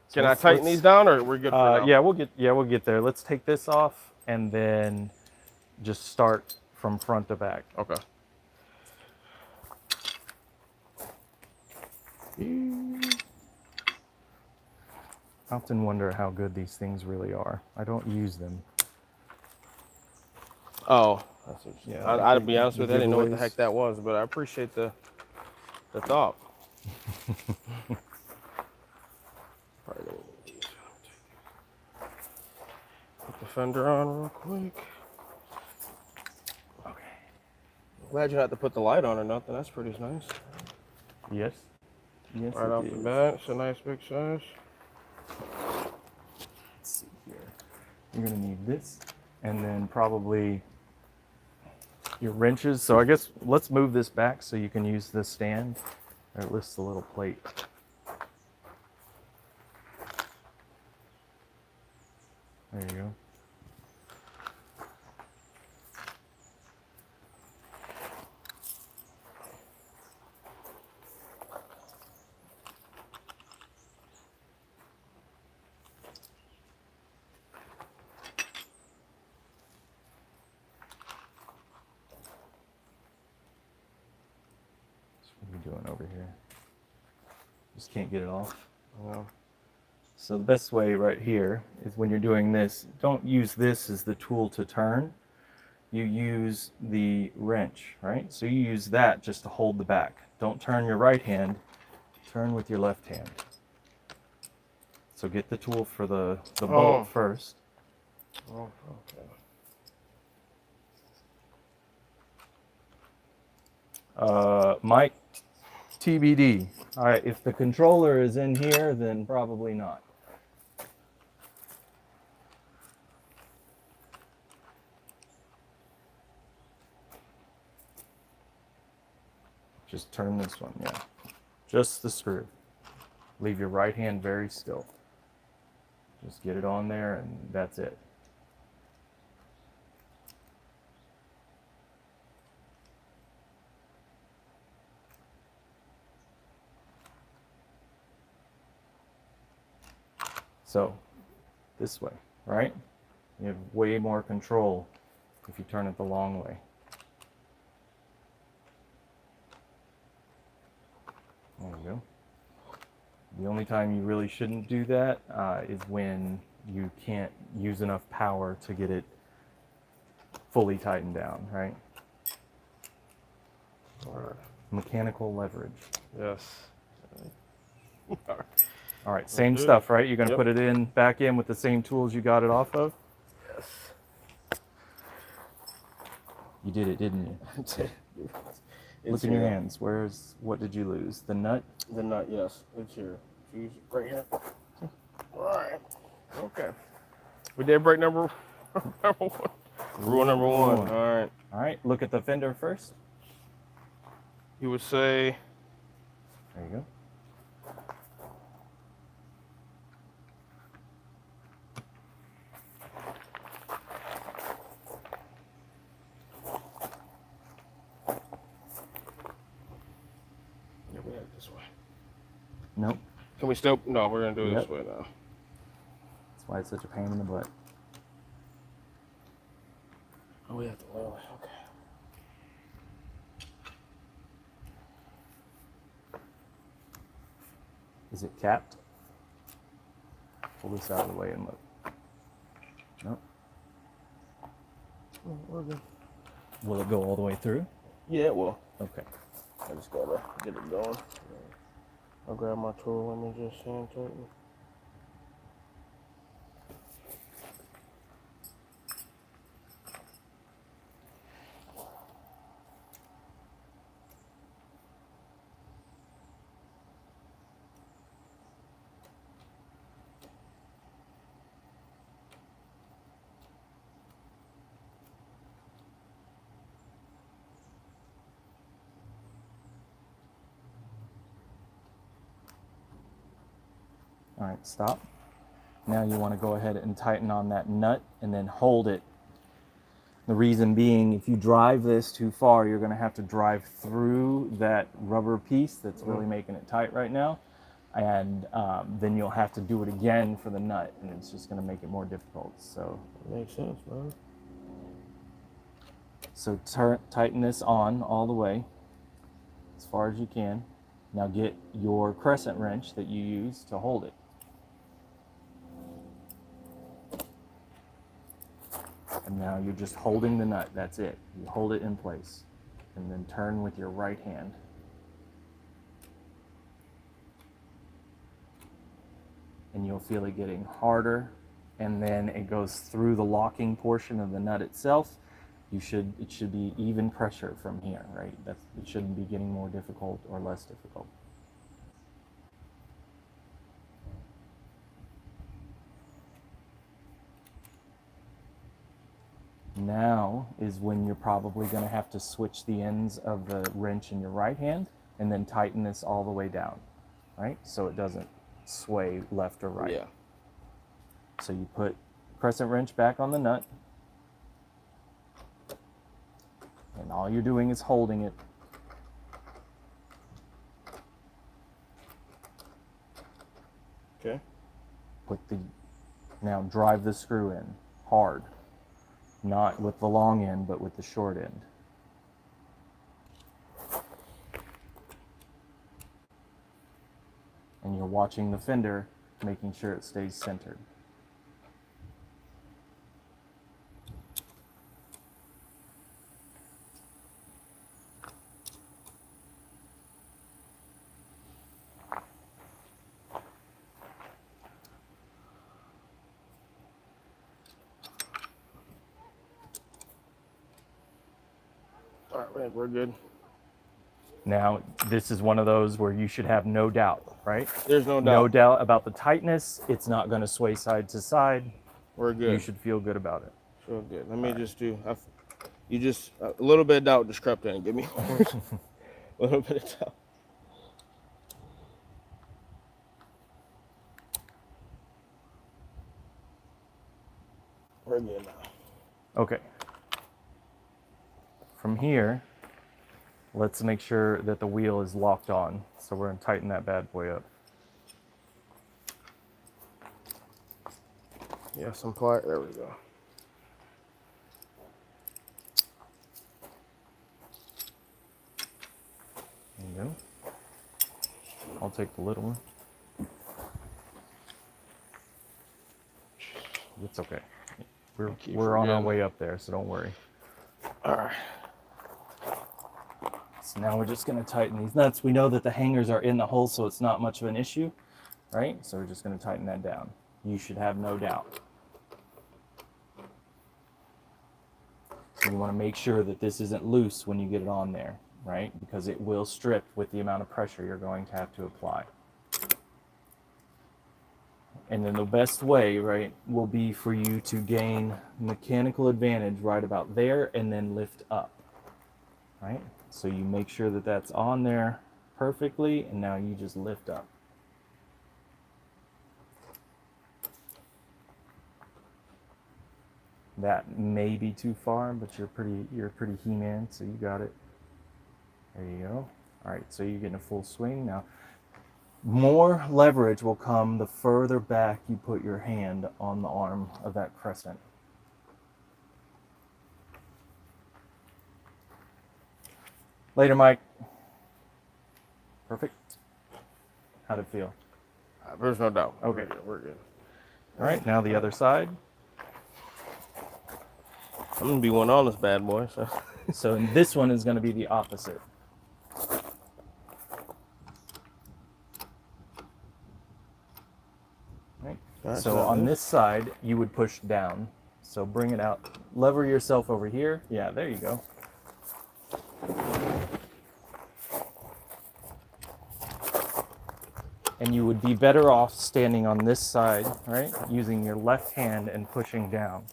Speaker 1: So
Speaker 2: Can I tighten these down, or we're good for now?
Speaker 1: Yeah, we'll get there. Let's take this off and then just start from front to back.
Speaker 2: Okay.
Speaker 1: I often wonder how good these things really are. I don't use them.
Speaker 2: Oh, that's what
Speaker 1: Yeah,
Speaker 2: I,
Speaker 1: like
Speaker 2: I'll
Speaker 1: the-
Speaker 2: be honest
Speaker 1: the
Speaker 2: with you, I didn't know what the
Speaker 1: giveaways.
Speaker 2: heck that was, but I appreciate the thought. Probably don't need these. Put the fender on real quick.
Speaker 1: Okay.
Speaker 2: Glad you had to put the light on or nothing. That's pretty nice.
Speaker 1: Yes. Yes,
Speaker 2: Right
Speaker 1: it
Speaker 2: off
Speaker 1: is.
Speaker 2: the bat, it's a nice big size.
Speaker 1: Let's see here. You're gonna need this, and then probably your wrenches. So I guess let's move this back so you can use this stand. Or it lifts the little plate. There you go. What are we doing over here? Just can't get it off.
Speaker 2: Yeah.
Speaker 1: So the best way right here is when you're doing this, don't use this as the tool to turn. You use the wrench, right? So you use that just to hold the back. Don't turn your right hand, turn with your left hand. So get the tool for the bolt first.
Speaker 2: Oh, okay.
Speaker 1: Mike, TBD. All right, if the controller is in here, then probably not. Just turn this one, yeah. Just the screw. Leave your right hand very still. Just get it on there and that's it. So, this way, right? You have way more control if you turn it the long way. There you go. The only time you really shouldn't do that is when you can't use enough power to get it fully tightened down, right?
Speaker 2: All right.
Speaker 1: Mechanical leverage.
Speaker 2: Yes.
Speaker 1: All right, same
Speaker 2: do.
Speaker 1: stuff, right? You're gonna
Speaker 2: Yep.
Speaker 1: put it back in with the same tools you got it off of?
Speaker 2: Yes.
Speaker 1: You did it, didn't you?
Speaker 2: It's
Speaker 1: Look in your
Speaker 2: here.
Speaker 1: hands. What did you lose? The nut?
Speaker 2: The nut, yes. It's here. Fuse right here. All right. Okay. We did break number one. Rule number one. All right.
Speaker 1: All right, look at the fender first.
Speaker 2: You would say,
Speaker 1: There you go.
Speaker 2: yeah, we had it this way.
Speaker 1: Nope.
Speaker 2: Can we still? No, we're gonna do it
Speaker 1: Yep.
Speaker 2: this way now.
Speaker 1: That's why it's such a pain in the butt.
Speaker 2: Oh, we have to lower it. Okay.
Speaker 1: Is it capped? Pull this out of the way and look. Nope.
Speaker 2: Oh, we're good.
Speaker 1: Will it go all the way through?
Speaker 2: Yeah, it will.
Speaker 1: Okay.
Speaker 2: I just gotta get it going. I'll grab my tool. Let me just hand tighten.
Speaker 1: All right, stop. Now you want to go ahead and tighten on that nut and then hold it. The reason being, if you drive this too far, you're going to have to drive through that rubber piece that's really making it tight right now. And then you'll have to do it again for the nut, and it's just going to make it more difficult. So
Speaker 2: Makes sense, man.
Speaker 1: So tighten this on all the way as far as you can. Now get your crescent wrench that you use to hold it. And now you're just holding the nut, that's it. You hold it in place. And then turn with your right hand. And you'll feel it getting harder, and then it goes through the locking portion of the nut itself. It should be even pressure from here, right? It shouldn't be getting more difficult or less difficult. Now is when you're probably going to have to switch the ends of the wrench in your right hand and then tighten this all the way down, right? So it doesn't sway left or right.
Speaker 2: Yeah.
Speaker 1: So you put crescent wrench back on the nut, and all you're doing is holding it.
Speaker 2: Okay.
Speaker 1: Now drive the screw in hard, not with the long end, but with the short end. And you're watching the fender, making sure it stays centered.
Speaker 2: All right, we're good.
Speaker 1: Now, this is one of those where you should have no doubt, right?
Speaker 2: There's no doubt.
Speaker 1: No doubt about the tightness. It's not going to sway side to side.
Speaker 2: We're good.
Speaker 1: You should feel good about it.
Speaker 2: Feel good. Let me just do. You just a little bit of doubt just crept in. Give me a little bit of doubt. We're good now.
Speaker 1: Okay. From here, let's make sure that the wheel is locked on. So we're going to tighten that bad boy up.
Speaker 2: Yeah, some pliers. There we go.
Speaker 1: There you go. I'll take the little one. It's okay. We're on our way up there, so don't worry.
Speaker 2: All right.
Speaker 1: So now we're just going to tighten these nuts. We know that the hangers are in the hole, so it's not much of an issue, right? So we're just going to tighten that down. You should have no doubt. So you want to make sure that this isn't loose when you get it on there, right? Because it will strip with the amount of pressure you're going to have to apply. And then the best way, right, will be for you to gain mechanical advantage right about there and then lift up, right? So you make sure that that's on there perfectly, and now you just lift up. That may be too far, but you're a pretty He-Man, so you got it. There you go. All right, so you're getting a full swing now. More leverage will come the further back you put your hand on the arm of that crescent. Later, Mike. Perfect. How'd it feel?
Speaker 2: There's no doubt.
Speaker 1: Okay.
Speaker 2: We're good.
Speaker 1: All right, now the other side.
Speaker 2: I'm gonna be one on this bad boy. So,
Speaker 1: So this one is going to be the opposite. Right.
Speaker 2: That's
Speaker 1: So on this side, you would push down. So bring it out. Lever yourself over here. Yeah, there you go. And you would be better off standing on this side, right? Using your left hand and pushing down.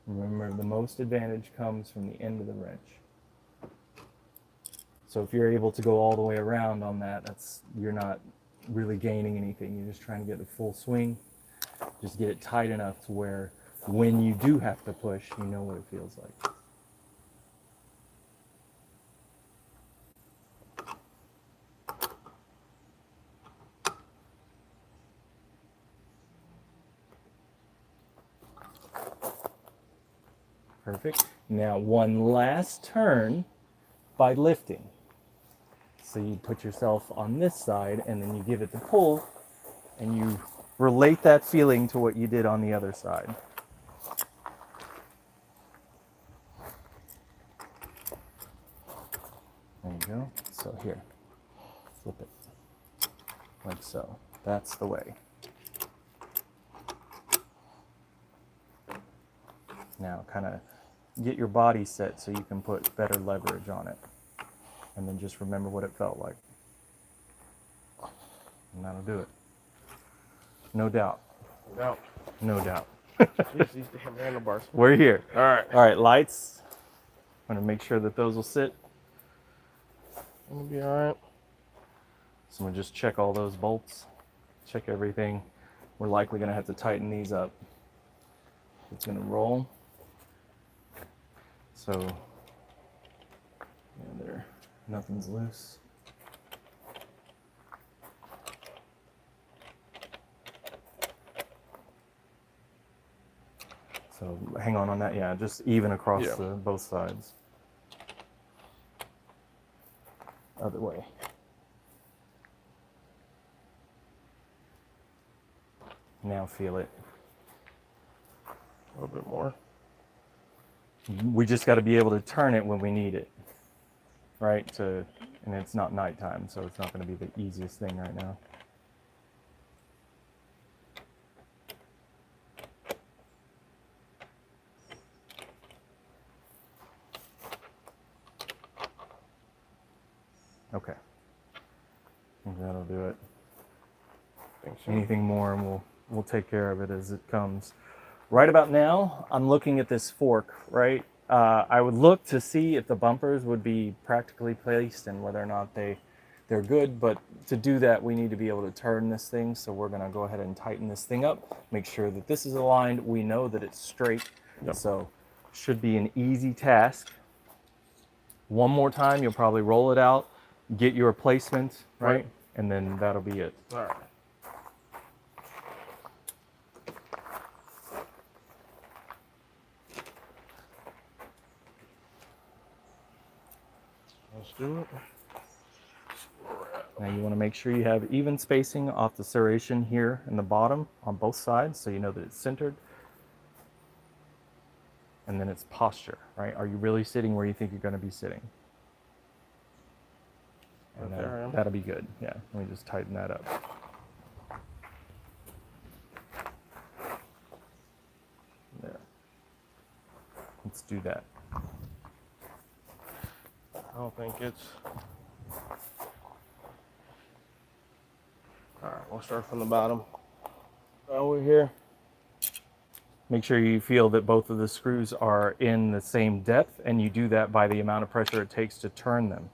Speaker 1: Remember, the most advantage comes from the end of the wrench. So if you're able to go all the way around on that, you're not really gaining anything. You're just trying to get the full swing. Just get it tight enough to where when you do have to push, you know what it feels like. Perfect. Now one last turn by lifting. So you put yourself on this side and then you give it the pull and you relate that feeling to what you did on the other side. There you go. So here, flip it like so. That's the way. Now kind of get your body set so you can put better leverage on it. And then just remember what it felt like. And that'll do it. No doubt.
Speaker 2: No doubt.
Speaker 1: No doubt.
Speaker 2: Jeez, these damn handlebars.
Speaker 1: We're here.
Speaker 2: All right.
Speaker 1: All right, lights. I'm going to make sure that those will sit.
Speaker 2: It'll be all right.
Speaker 1: So I'm going to just check all those bolts. Check everything. We're likely going to have to tighten these up. It's going to roll. So, yeah, there. Nothing's loose. So hang on that. Yeah, just even across both sides. Other way. Now feel it.
Speaker 2: A little bit more.
Speaker 1: We just got to be able to turn it when we need it, right? And it's not nighttime, so it's not going to be the easiest thing right now. Okay. I think that'll do it. Anything more, and we'll take care of it as it comes. Right about now, I'm looking at this fork, right? I would look to see if the bumpers would be practically placed and whether or not they're good, but to do that, we need to be able to turn this thing, so we're gonna go ahead and tighten this thing up, make sure that this is aligned. We know that it's straight, so should be an easy task. One more time, you'll probably roll it out, get your placement, right? And then that'll be it.
Speaker 2: All right. Let's do it.
Speaker 1: Now you want to make sure you have even spacing off the serration here in the bottom on both sides, so you know that it's centered. And then it's posture, right? Are you really sitting where you think you're going to be sitting? And that'll be good. Yeah, let me just tighten that up. There. Let's do that.
Speaker 2: I don't think it's... All right, we'll start from the bottom. Over here.
Speaker 1: Make sure you feel that both of the screws are in the same depth, and you do that by the amount of pressure it takes to turn them.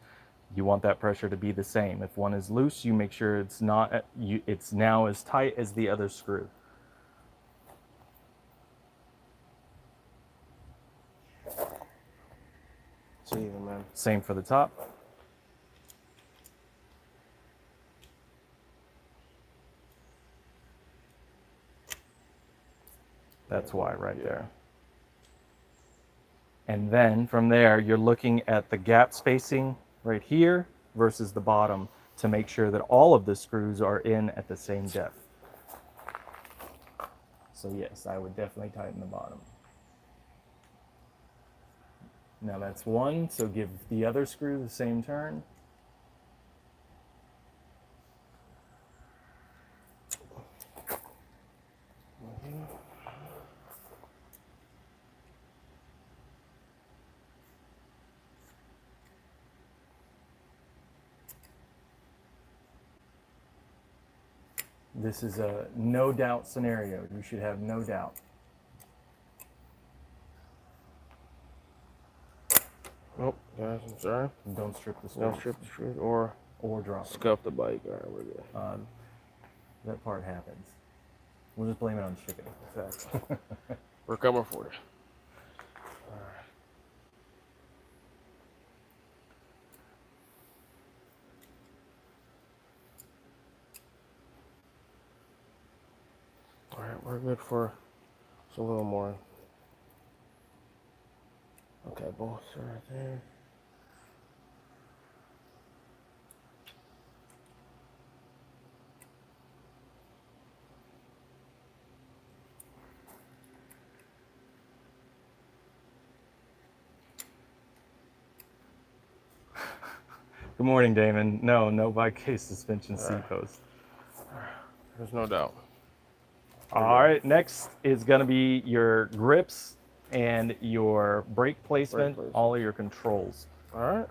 Speaker 1: You want that pressure to be the same. If one is loose, you make sure it's not. It's now as tight as the other screw.
Speaker 2: It's even, man.
Speaker 1: Same for the top. That's why right there. And then from there, you're looking at the gap spacing right here versus the bottom to make sure that all of the screws are in at the same depth. So yes, I would definitely tighten the bottom. Now that's one, so give the other screw the same turn. This is a no doubt scenario. You should have no doubt.
Speaker 2: Oh, guys, I'm sorry.
Speaker 1: And don't strip the screws.
Speaker 2: Don't strip the screws or
Speaker 1: drop it.
Speaker 2: scuff the bike. All right, we're good.
Speaker 1: That part happens. We'll just blame it on shipping.
Speaker 2: Exactly. We're coming for you. All right. All right, we're good for just a little more. Okay, both are right there.
Speaker 1: Good morning, Damon. No bike case suspension seat post.
Speaker 2: There's no doubt.
Speaker 1: All right, next is going to be your grips and your brake placement, all of your controls.
Speaker 2: All right.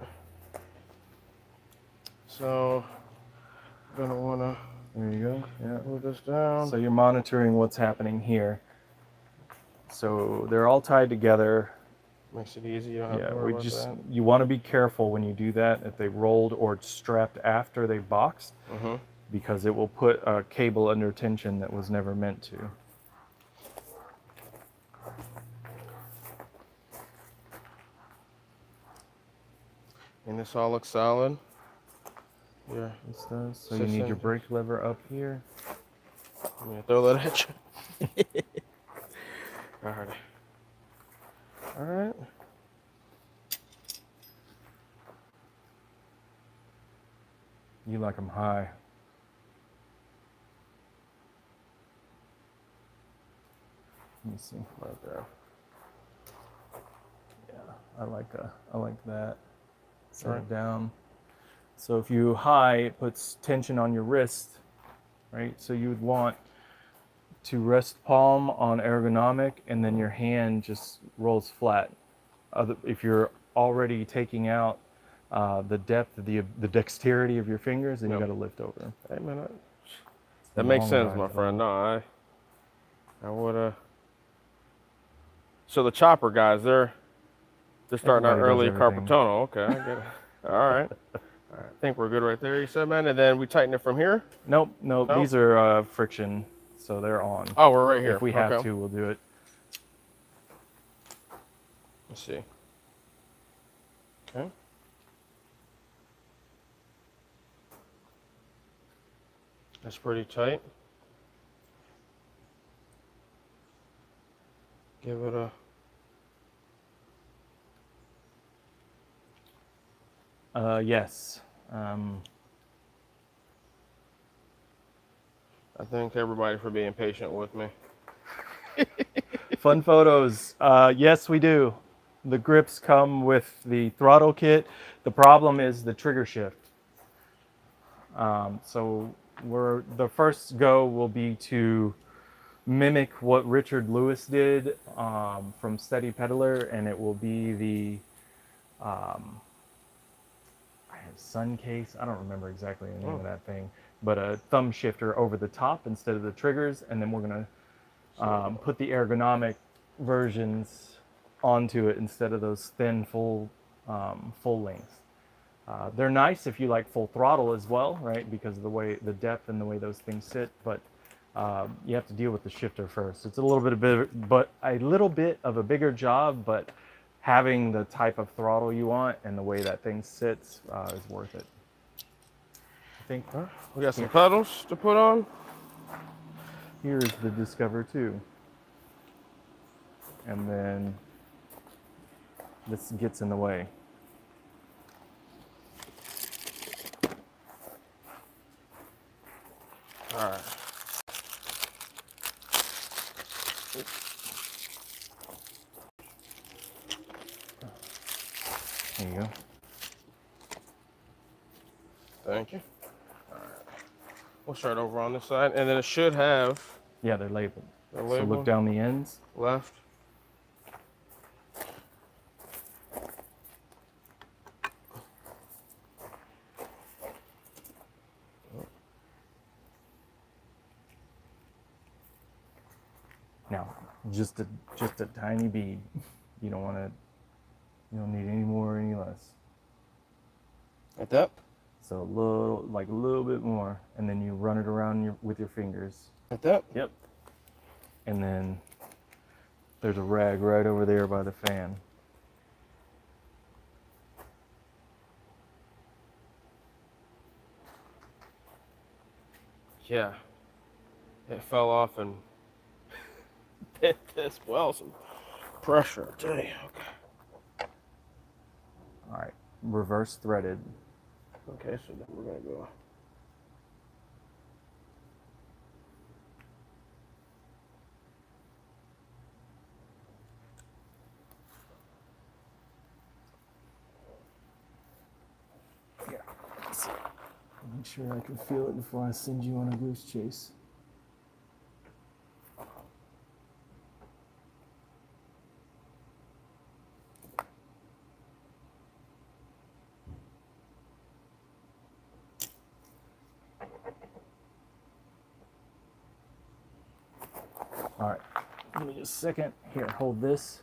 Speaker 2: So, I'm gonna wanna
Speaker 1: There you go. Yeah.
Speaker 2: move this down.
Speaker 1: So you're monitoring what's happening here. So they're all tied together.
Speaker 2: Makes it easy. You don't have to worry about that.
Speaker 1: You want to be careful when you do that if they rolled or strapped after they boxed, because it will put a cable under tension that was never meant to.
Speaker 2: And this all looks solid. Yeah,
Speaker 1: this does. So you need your brake lever up here.
Speaker 2: I'm gonna throw that at you. All right. All right.
Speaker 1: You like them high. Let me see.
Speaker 2: Right there.
Speaker 1: Yeah, I like that. Set it down. So if you high, it puts tension on your wrist, right? So you would want to rest palm on ergonomic, and then your hand just rolls flat. If you're already taking out the depth, the dexterity of your fingers, then you got to lift over.
Speaker 2: Hey man, that makes sense, my friend. No, I would have. So the chopper guys, they're starting out early carpal tunnel. Okay, I get it. All right. I think we're good right there. You said, man, and then we tighten it from here.
Speaker 1: Nope. These are friction, so they're on.
Speaker 2: Oh, we're right here.
Speaker 1: If we have to, we'll do it.
Speaker 2: Let's see. Okay. That's pretty tight. Give it a.
Speaker 1: Yes.
Speaker 2: I thank everybody for being patient with me.
Speaker 1: Fun photos. Yes, we do. The grips come with the throttle kit. The problem is the trigger shift. So the first go will be to mimic what Richard Lewis did from Steady Pedaler, and it will be the sun case. I don't remember exactly the name of that thing, but a thumb shifter over the top instead of the triggers, and then we're gonna put the ergonomic versions onto it instead of those thin full lengths. They're nice if you like full throttle as well, right? Because of the depth and the way those things sit, but you have to deal with the shifter first. It's a little bit of a bigger job, but having the type of throttle you want and the way that thing sits is worth it. I think
Speaker 2: we got some pedals to put on.
Speaker 1: Here's the Discover 2. And then this gets in the way.
Speaker 2: All right.
Speaker 1: There you go.
Speaker 2: Thank you. All right. We'll start over on this side, and then it should have.
Speaker 1: Yeah, they're labeled.
Speaker 2: So
Speaker 1: look down the ends.
Speaker 2: Left.
Speaker 1: Now, just a tiny bead. You don't need any more or any less.
Speaker 2: Like that?
Speaker 1: So a little bit more, and then you run it around with your fingers.
Speaker 2: Like that?
Speaker 1: Yep. And then there's a rag right over there by the fan.
Speaker 2: Yeah. It fell off and hit this well, some pressure. I tell you. Okay.
Speaker 1: reverse threaded.
Speaker 2: Okay, so then we're gonna go.
Speaker 1: Yeah. So, make sure I can feel it before I send you on a goose chase. All right, give me just a second. Here, hold this.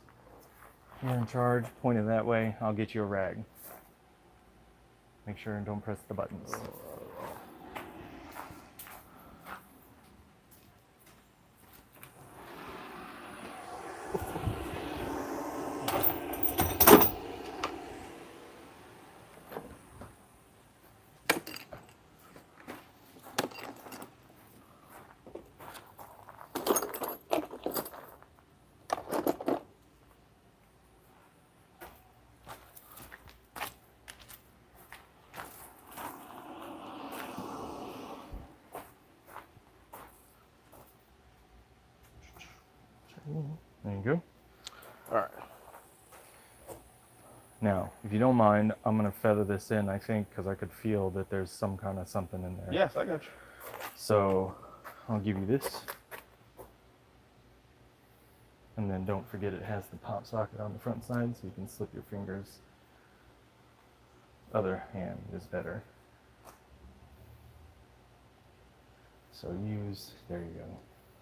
Speaker 1: You're in charge. Point it that way. I'll get you a rag. Make sure and don't press the buttons. There you go.
Speaker 2: All right.
Speaker 1: Now, if you don't mind, I'm going to feather this in, I think, because I could feel that there's some kind of something in there.
Speaker 2: Yes, I got you.
Speaker 1: So I'll give you this. And then don't forget it has the pop socket on the front side, so you can slip your fingers. Other hand is better. So there you go.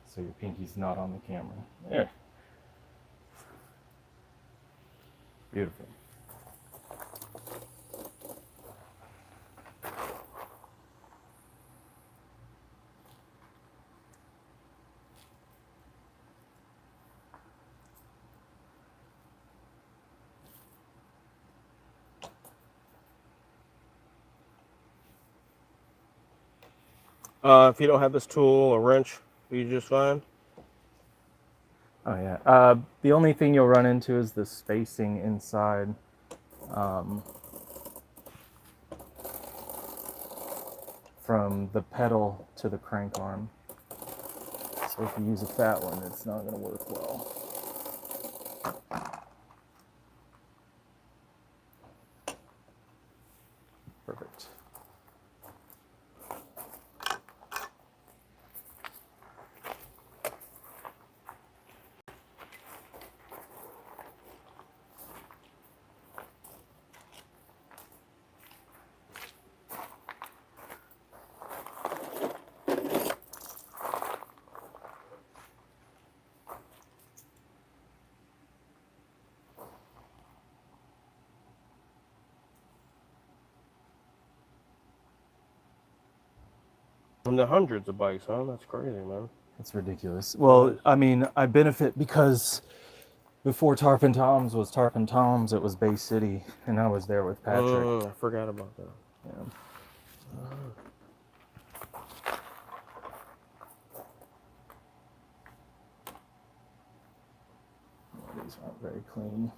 Speaker 1: So your pinky's not on the camera. There. Beautiful.
Speaker 2: If you don't have this tool, a wrench, you just fine.
Speaker 1: Oh yeah. The only thing you'll run into is the spacing inside. From the pedal to the crank arm. So if you use a fat one, it's not going to work well. Perfect.
Speaker 2: And the hundreds of bikes, huh? That's crazy, man.
Speaker 1: That's ridiculous. Well, I mean, I benefit because before Tarpon Tom's was Tarpon Tom's, it was Bay City, and I was there with Patrick.
Speaker 2: I forgot about that.
Speaker 1: Yeah. These aren't very clean.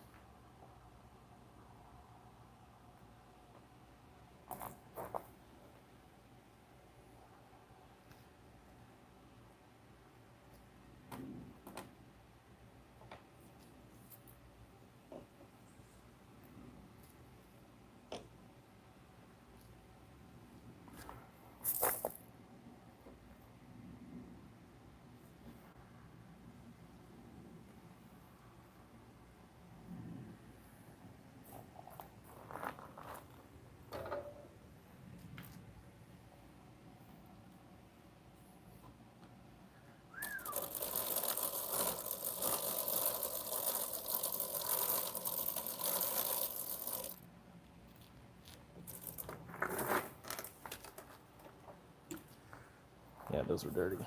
Speaker 1: Yeah, those were dirty.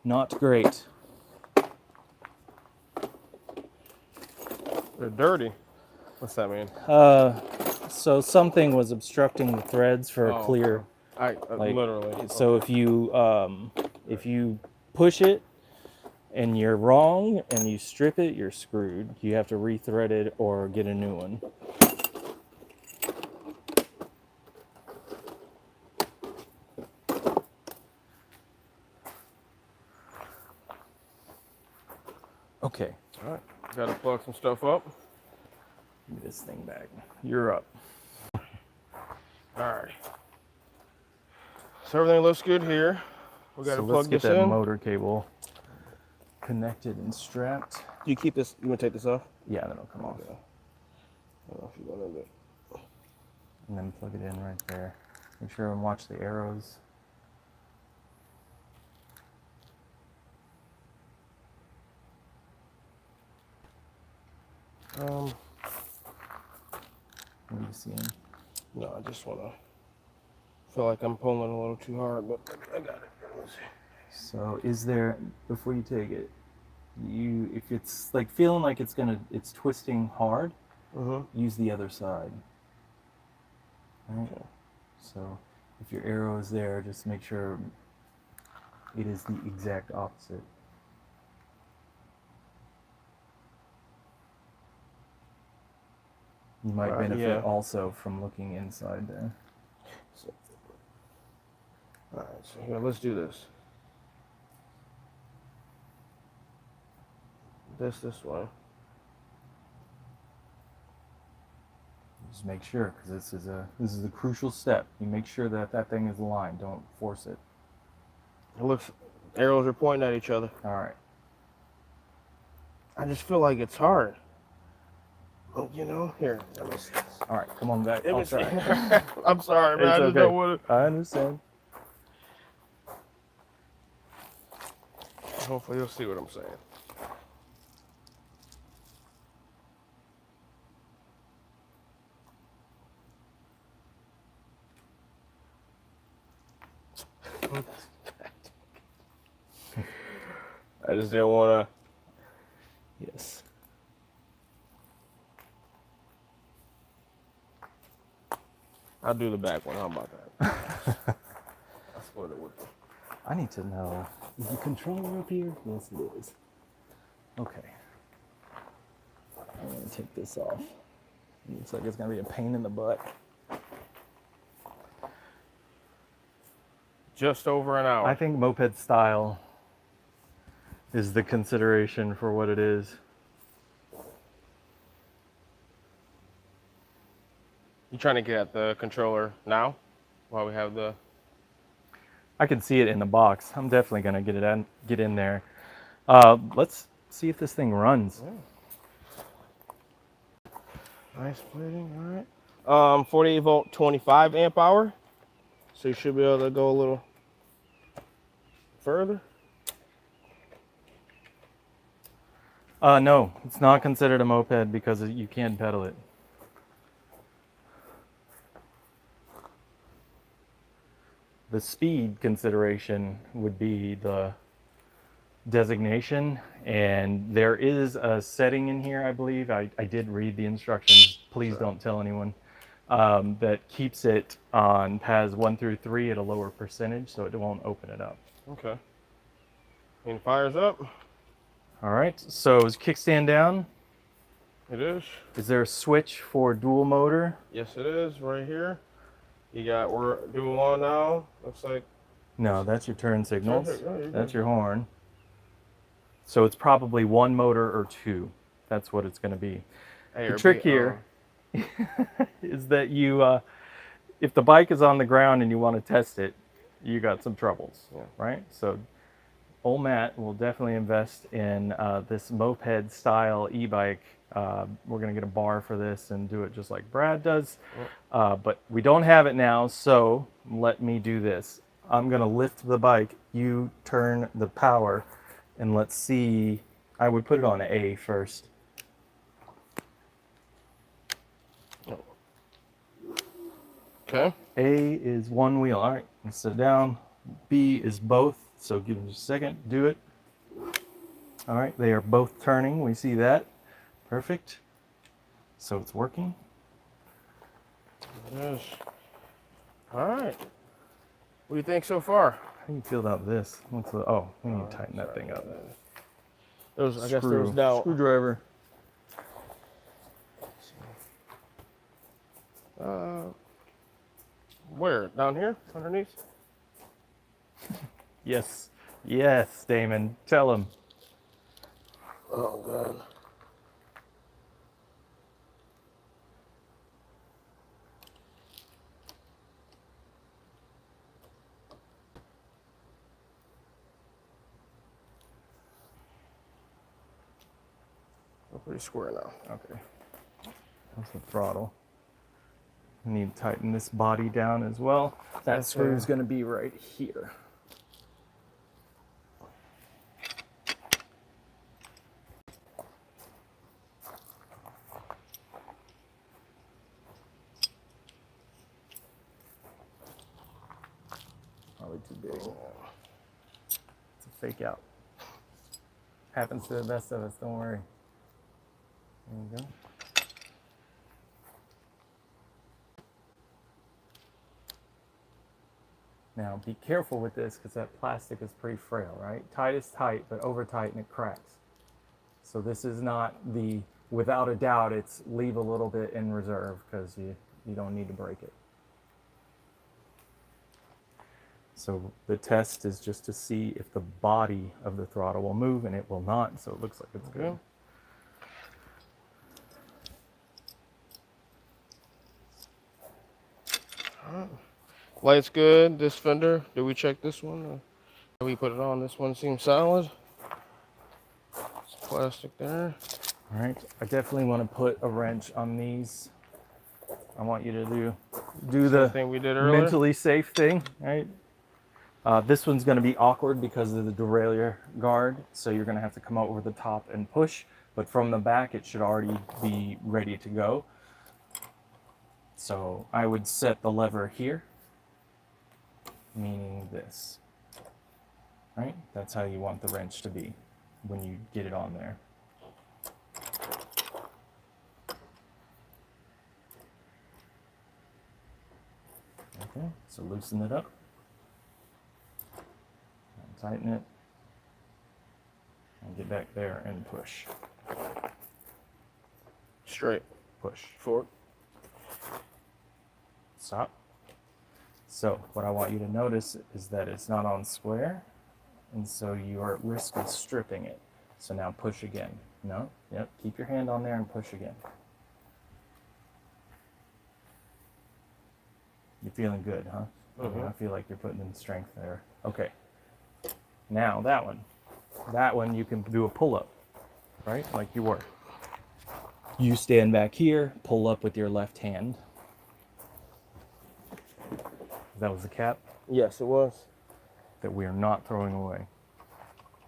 Speaker 1: Not great.
Speaker 2: They're dirty. What's that mean?
Speaker 1: So something was obstructing the threads for a clear.
Speaker 2: Literally.
Speaker 1: So if you push it and you're wrong and you strip it, you're screwed. You have to rethread it or get a new one. Okay.
Speaker 2: All right, gotta plug some stuff up.
Speaker 1: Give me this thing back. You're up.
Speaker 2: All right. So everything looks good here. We gotta
Speaker 1: So
Speaker 2: plug
Speaker 1: let's get
Speaker 2: this
Speaker 1: that
Speaker 2: in.
Speaker 1: motor cable connected and strapped.
Speaker 2: Do you keep this? You wanna take this off?
Speaker 1: Yeah, then it'll come off.
Speaker 2: Okay. I don't know if you want to.
Speaker 1: And then plug it in right there. Make sure and watch the arrows. What are you seeing?
Speaker 2: No, I just wanna. Feel like I'm pulling a little too hard, but I got it. Let's see.
Speaker 1: So is there, before you take it, if it's like feeling like it's twisting hard, use the other side. Right?
Speaker 2: Okay.
Speaker 1: So if your arrow is there, just make sure it is the exact opposite. You might benefit also from looking inside there.
Speaker 2: So, all right, so here, let's do this. This way.
Speaker 1: Just make sure, because this is a crucial step. You make sure that thing is aligned. Don't force it.
Speaker 2: It looks, arrows are pointing at each other.
Speaker 1: All right.
Speaker 2: I just feel like it's hard. Oh, you know, here.
Speaker 1: All right, come on back.
Speaker 2: I'm sorry, man. I
Speaker 1: It's
Speaker 2: just don't want to.
Speaker 1: I understand.
Speaker 2: Hopefully, you'll see what I'm saying. I just didn't want to.
Speaker 1: Yes.
Speaker 2: I'll do the back one. How about that? That's what it would be.
Speaker 1: I need to know. Is the controller up here? Yes, it is. Okay. I'm going to take this off. It looks like it's going to be a pain in the butt.
Speaker 2: Just over an hour.
Speaker 1: I think moped style is the consideration for what it is.
Speaker 2: You trying to get at the controller now while we have the...
Speaker 1: I can see it in the box. I'm definitely going to get in there. Let's see if this thing runs.
Speaker 2: Yeah. Nice plating, all right. 48 volt, 25 amp hour. So you should be able to go a little further.
Speaker 1: No, it's not considered a moped because you can't pedal it. The speed consideration would be the designation, and there is a setting in here, I believe. I did read the instructions. Please don't tell anyone. That keeps it on paths 1 through 3 at a lower percentage, so it won't open it up.
Speaker 2: Okay. And fires up.
Speaker 1: All right, so is kickstand down?
Speaker 2: It is.
Speaker 1: Is there a switch for dual motor?
Speaker 2: Yes, it is right here. You got, we're dual on now. Looks like.
Speaker 1: No, that's your turn signals.
Speaker 2: Oh,
Speaker 1: That's your horn. So it's probably 1 motor or 2. That's what it's going to be. The trick here is that you, if the bike is on the ground and you want to test it, you got some troubles, right? So old Matt will definitely invest in this moped style e-bike. We're going to get a bar for this and do it just like Brad does. But we don't have it now, so let me do this. I'm going to lift the bike, you turn the power, and let's see. I would put it on A first.
Speaker 2: Okay.
Speaker 1: A is 1 wheel. All right, let's sit down. B is both, so give me just a second. Do it. All right, they are both turning. We see that. Perfect. So it's working.
Speaker 2: Yes. All right. What do you think so far?
Speaker 1: How do you feel about this? Oh, we need to tighten that thing up.
Speaker 2: I guess there was doubt.
Speaker 1: Screwdriver.
Speaker 2: Where? Down here? Underneath?
Speaker 1: Yes. Yes, Damon. Tell him.
Speaker 2: Oh, God. We're pretty square now.
Speaker 1: Okay. That's the throttle. I need to tighten this body down as well. That screw's going to be right here. Probably too big. It's a fake out. Happens to the best of us, don't worry. There you go. Now be careful with this because that plastic is pretty frail, right? Tight is tight, but over tight and it cracks. So this is not the, without a doubt, it's leave a little bit in reserve because you don't need to break it. So the test is just to see if the body of the throttle will move, and it will not, so it looks like it's good.
Speaker 2: Light's good. This fender, did we check this one? Did we put it on? This one seems solid. It's plastic there.
Speaker 1: All right, I definitely want to put a wrench on these. I want you to do the
Speaker 2: thing we did earlier.
Speaker 1: Mentally safe thing, right? This one's going to be awkward because of the derailleur guard, so you're going to have to come over the top and push, but from the back it should already be ready to go. So I would set the lever here, meaning this, right? That's how you want the wrench to be when you get it on there. Okay, so loosen it up. Tighten it, and get back there and push.
Speaker 2: Straight.
Speaker 1: Push.
Speaker 2: Forward.
Speaker 1: Stop. So what I want you to notice is that it's not on square, and so you are at risk of stripping it. So now push again. No? Yep. Keep your hand on there and push again. You're feeling good, huh?
Speaker 2: Mm-hmm.
Speaker 1: I feel like you're putting in strength there. Okay. Now that one you can do a pull-up, right? Like you were. You stand back here, pull up with your left hand. That was the cap
Speaker 2: Yes, it was.
Speaker 1: that we are not throwing away.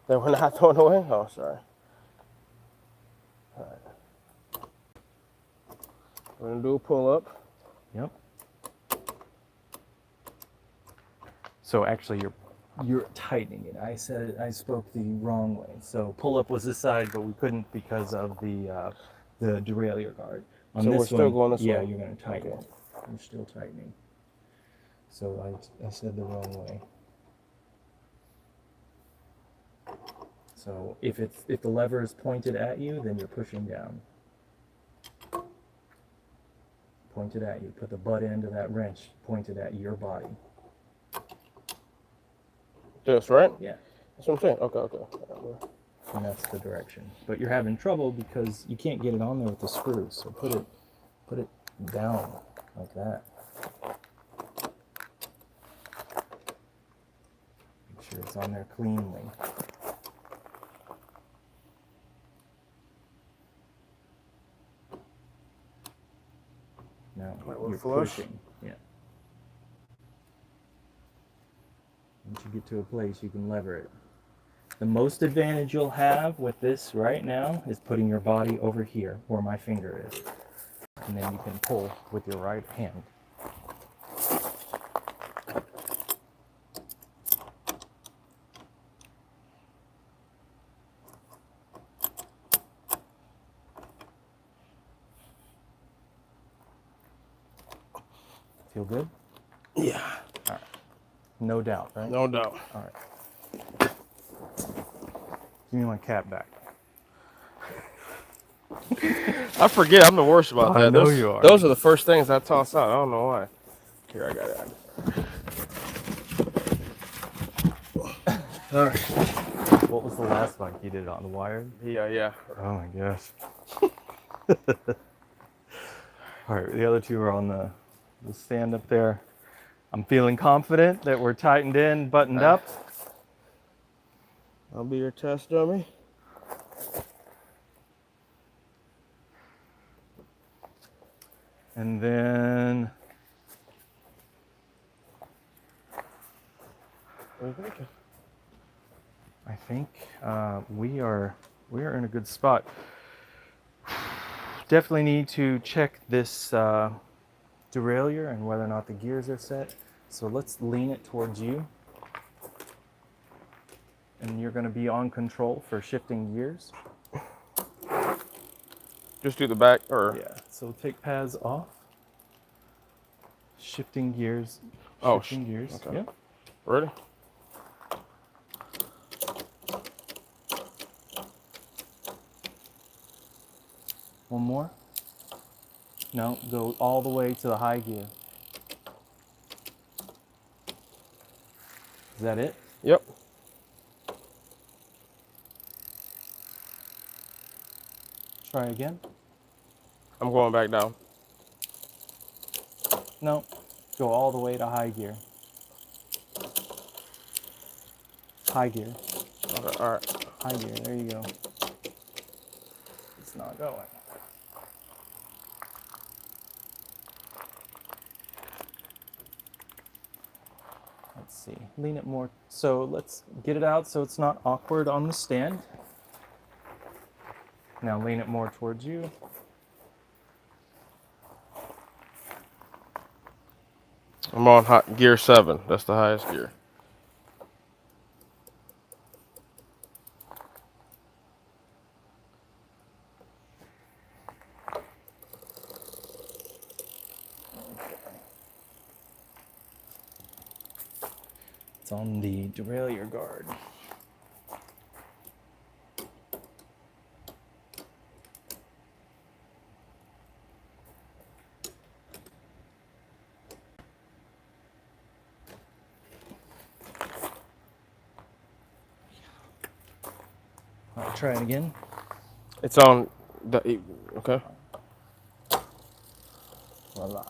Speaker 2: That we're not throwing away? Oh, sorry. All right. We're going to do a pull-up.
Speaker 1: Yep. So actually you're tightening it. I spoke the wrong way. So pull-up was this side, but we couldn't because of the derailleur guard. On
Speaker 2: So
Speaker 1: this
Speaker 2: we're still going this way?
Speaker 1: Yeah, you're going to tighten
Speaker 2: Okay.
Speaker 1: it. You're still tightening. So I said the wrong way. So if the lever is pointed at you, then you're pushing down. Pointed at you. Put the butt end of that wrench pointed at your body.
Speaker 2: This, right?
Speaker 1: Yeah.
Speaker 2: That's what I'm saying. Okay.
Speaker 1: And that's the direction. But you're having trouble because you can't get it on there with the screws. So put it down like that. Make sure it's on there cleanly. Now
Speaker 2: We're
Speaker 1: you're
Speaker 2: flush.
Speaker 1: pushing. Yeah. Once you get to a place, you can lever it. The most advantage you'll have with this right now is putting your body over here where my finger is. And then you can pull with your right hand. Feel good?
Speaker 2: Yeah.
Speaker 1: All right. No doubt, right?
Speaker 2: No doubt.
Speaker 1: All right. Give me my cap back.
Speaker 2: I forget. I'm the worst about that.
Speaker 1: I know you are.
Speaker 2: Those are the first things I toss out. I don't know why. Here, I got it. All right.
Speaker 1: What was the last bike you did on the wired?
Speaker 2: Yeah.
Speaker 1: Oh my gosh. All right, the other two are on the stand up there. I'm feeling confident that we're tightened in, buttoned up.
Speaker 2: I'll be your test dummy.
Speaker 1: And then
Speaker 2: What are you thinking?
Speaker 1: I think we are in a good spot. Definitely need to check this derailleur and whether or not the gears are set. So let's lean it towards you. And you're going to be on control for shifting gears.
Speaker 2: Just do the back, or
Speaker 1: Yeah, so take pads off. Shifting gears.
Speaker 2: Oh,
Speaker 1: Shifting gears.
Speaker 2: okay.
Speaker 1: Yep.
Speaker 2: Ready?
Speaker 1: One more. No, go all the way to the high gear. Is that it?
Speaker 2: Yep.
Speaker 1: Try again.
Speaker 2: I'm going back down.
Speaker 1: No, go all the way to high gear. High gear.
Speaker 2: Okay, all right.
Speaker 1: High gear, there you go. It's not going. Let's see, lean it more. So let's get it out so it's not awkward on the stand. Now lean it more towards you.
Speaker 2: I'm on gear 7. That's the highest gear.
Speaker 1: It's on the derailleur guard. All right, try it again.
Speaker 2: It's on the, okay.
Speaker 1: Voila.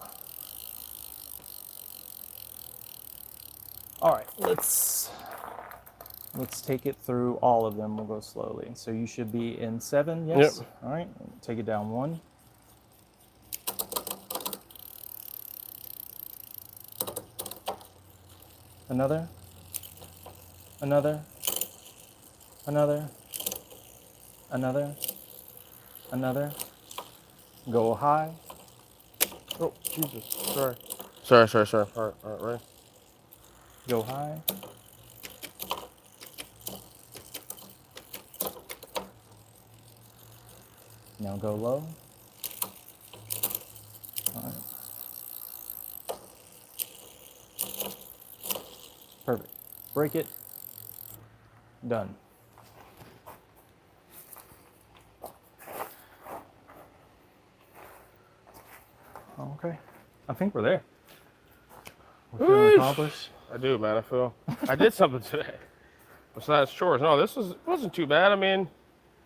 Speaker 1: All right, let's take it through all of them. We'll go slowly. So you should be in 7, yes?
Speaker 2: Yep.
Speaker 1: All right, take it down 1. Another. Another. Another. Another. Another. Go high.
Speaker 2: Oh, Jesus. Sorry. Sorry. All right, ready?
Speaker 1: Go high. Now go low. All right. Perfect. Break it. Done. Okay. I think we're there. We're feeling accomplished.
Speaker 2: I do, man. I did something today. Besides chores. No, wasn't too bad. I mean,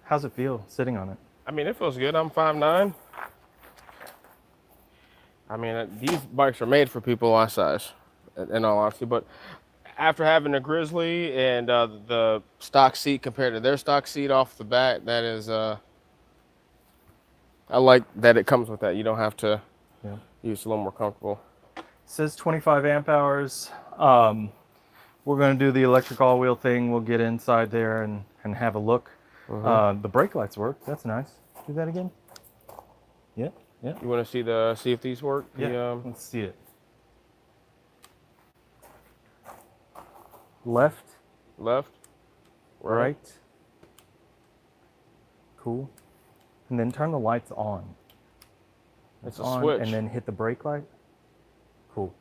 Speaker 1: How's it feel sitting on it?
Speaker 2: it feels good. I'm 5'9". I mean, these bikes are made for people my size, in all honesty. But after having a Grizzly and the stock seat compared to their stock seat off the bat, that is, I like that it comes with that. You don't have to use a little more comfortable.
Speaker 1: It says 25 amp hours. We're going to do the electric all-wheel thing. We'll get inside there and have a look. The brake lights work. That's nice. Do that again. Yeah.
Speaker 2: You want to see if these work?
Speaker 1: Yeah. Let's see it. Left. Right. Cool. And then turn the lights on.
Speaker 2: It's a
Speaker 1: on,
Speaker 2: switch.
Speaker 1: and then hit the brake light. Cool.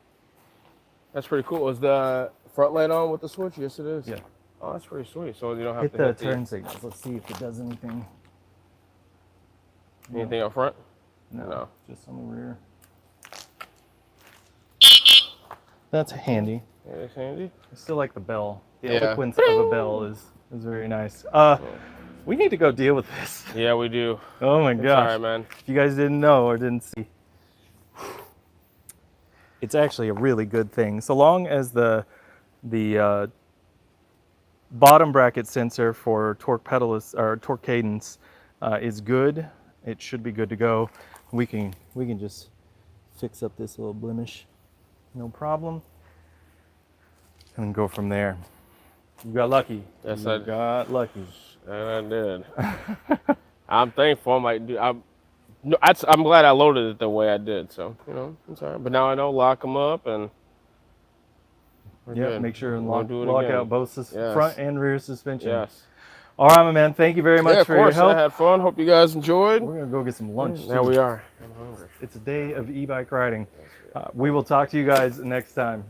Speaker 2: That's pretty cool. Is the front light on with the switch? Yes, it is.
Speaker 1: Yeah.
Speaker 2: Oh, that's pretty sweet. So you don't have
Speaker 1: Hit
Speaker 2: to
Speaker 1: the
Speaker 2: hit
Speaker 1: turn signals. Let's see if it does anything.
Speaker 2: anything up front.
Speaker 1: No, just on the rear. That's handy.
Speaker 2: Yeah, it's handy.
Speaker 1: I still like the bell The
Speaker 2: Yeah.
Speaker 1: eloquence of a bell is very nice. We need to go deal with this.
Speaker 2: Yeah, we do.
Speaker 1: Oh my
Speaker 2: It's
Speaker 1: gosh.
Speaker 2: all right, man.
Speaker 1: If you guys didn't know or didn't see, it's actually a really good thing. So long as the bottom bracket sensor for torque pedal or torque cadence is good, it should be good to go. We can just fix up this little blemish, no problem, and go from there. You got lucky.
Speaker 2: Yes,
Speaker 1: you
Speaker 2: I
Speaker 1: got lucky.
Speaker 2: And I did. I'm thankful. I might do. I'm glad I loaded it the way I did. So it's all right. But now I know lock them up and. We're
Speaker 1: Yeah,
Speaker 2: good.
Speaker 1: make sure and
Speaker 2: We'll
Speaker 1: lock,
Speaker 2: do it
Speaker 1: lock
Speaker 2: again.
Speaker 1: out both
Speaker 2: Yes.
Speaker 1: front and rear suspension.
Speaker 2: Yes.
Speaker 1: All right, my man. Thank you very much
Speaker 2: Yeah, of
Speaker 1: for your
Speaker 2: course.
Speaker 1: help.
Speaker 2: I had fun. Hope you guys enjoyed.
Speaker 1: We're gonna go get some lunch.
Speaker 2: There
Speaker 1: too.
Speaker 2: we are. I'm hungry.
Speaker 1: It's a day of e-bike riding. We will talk to you guys next time.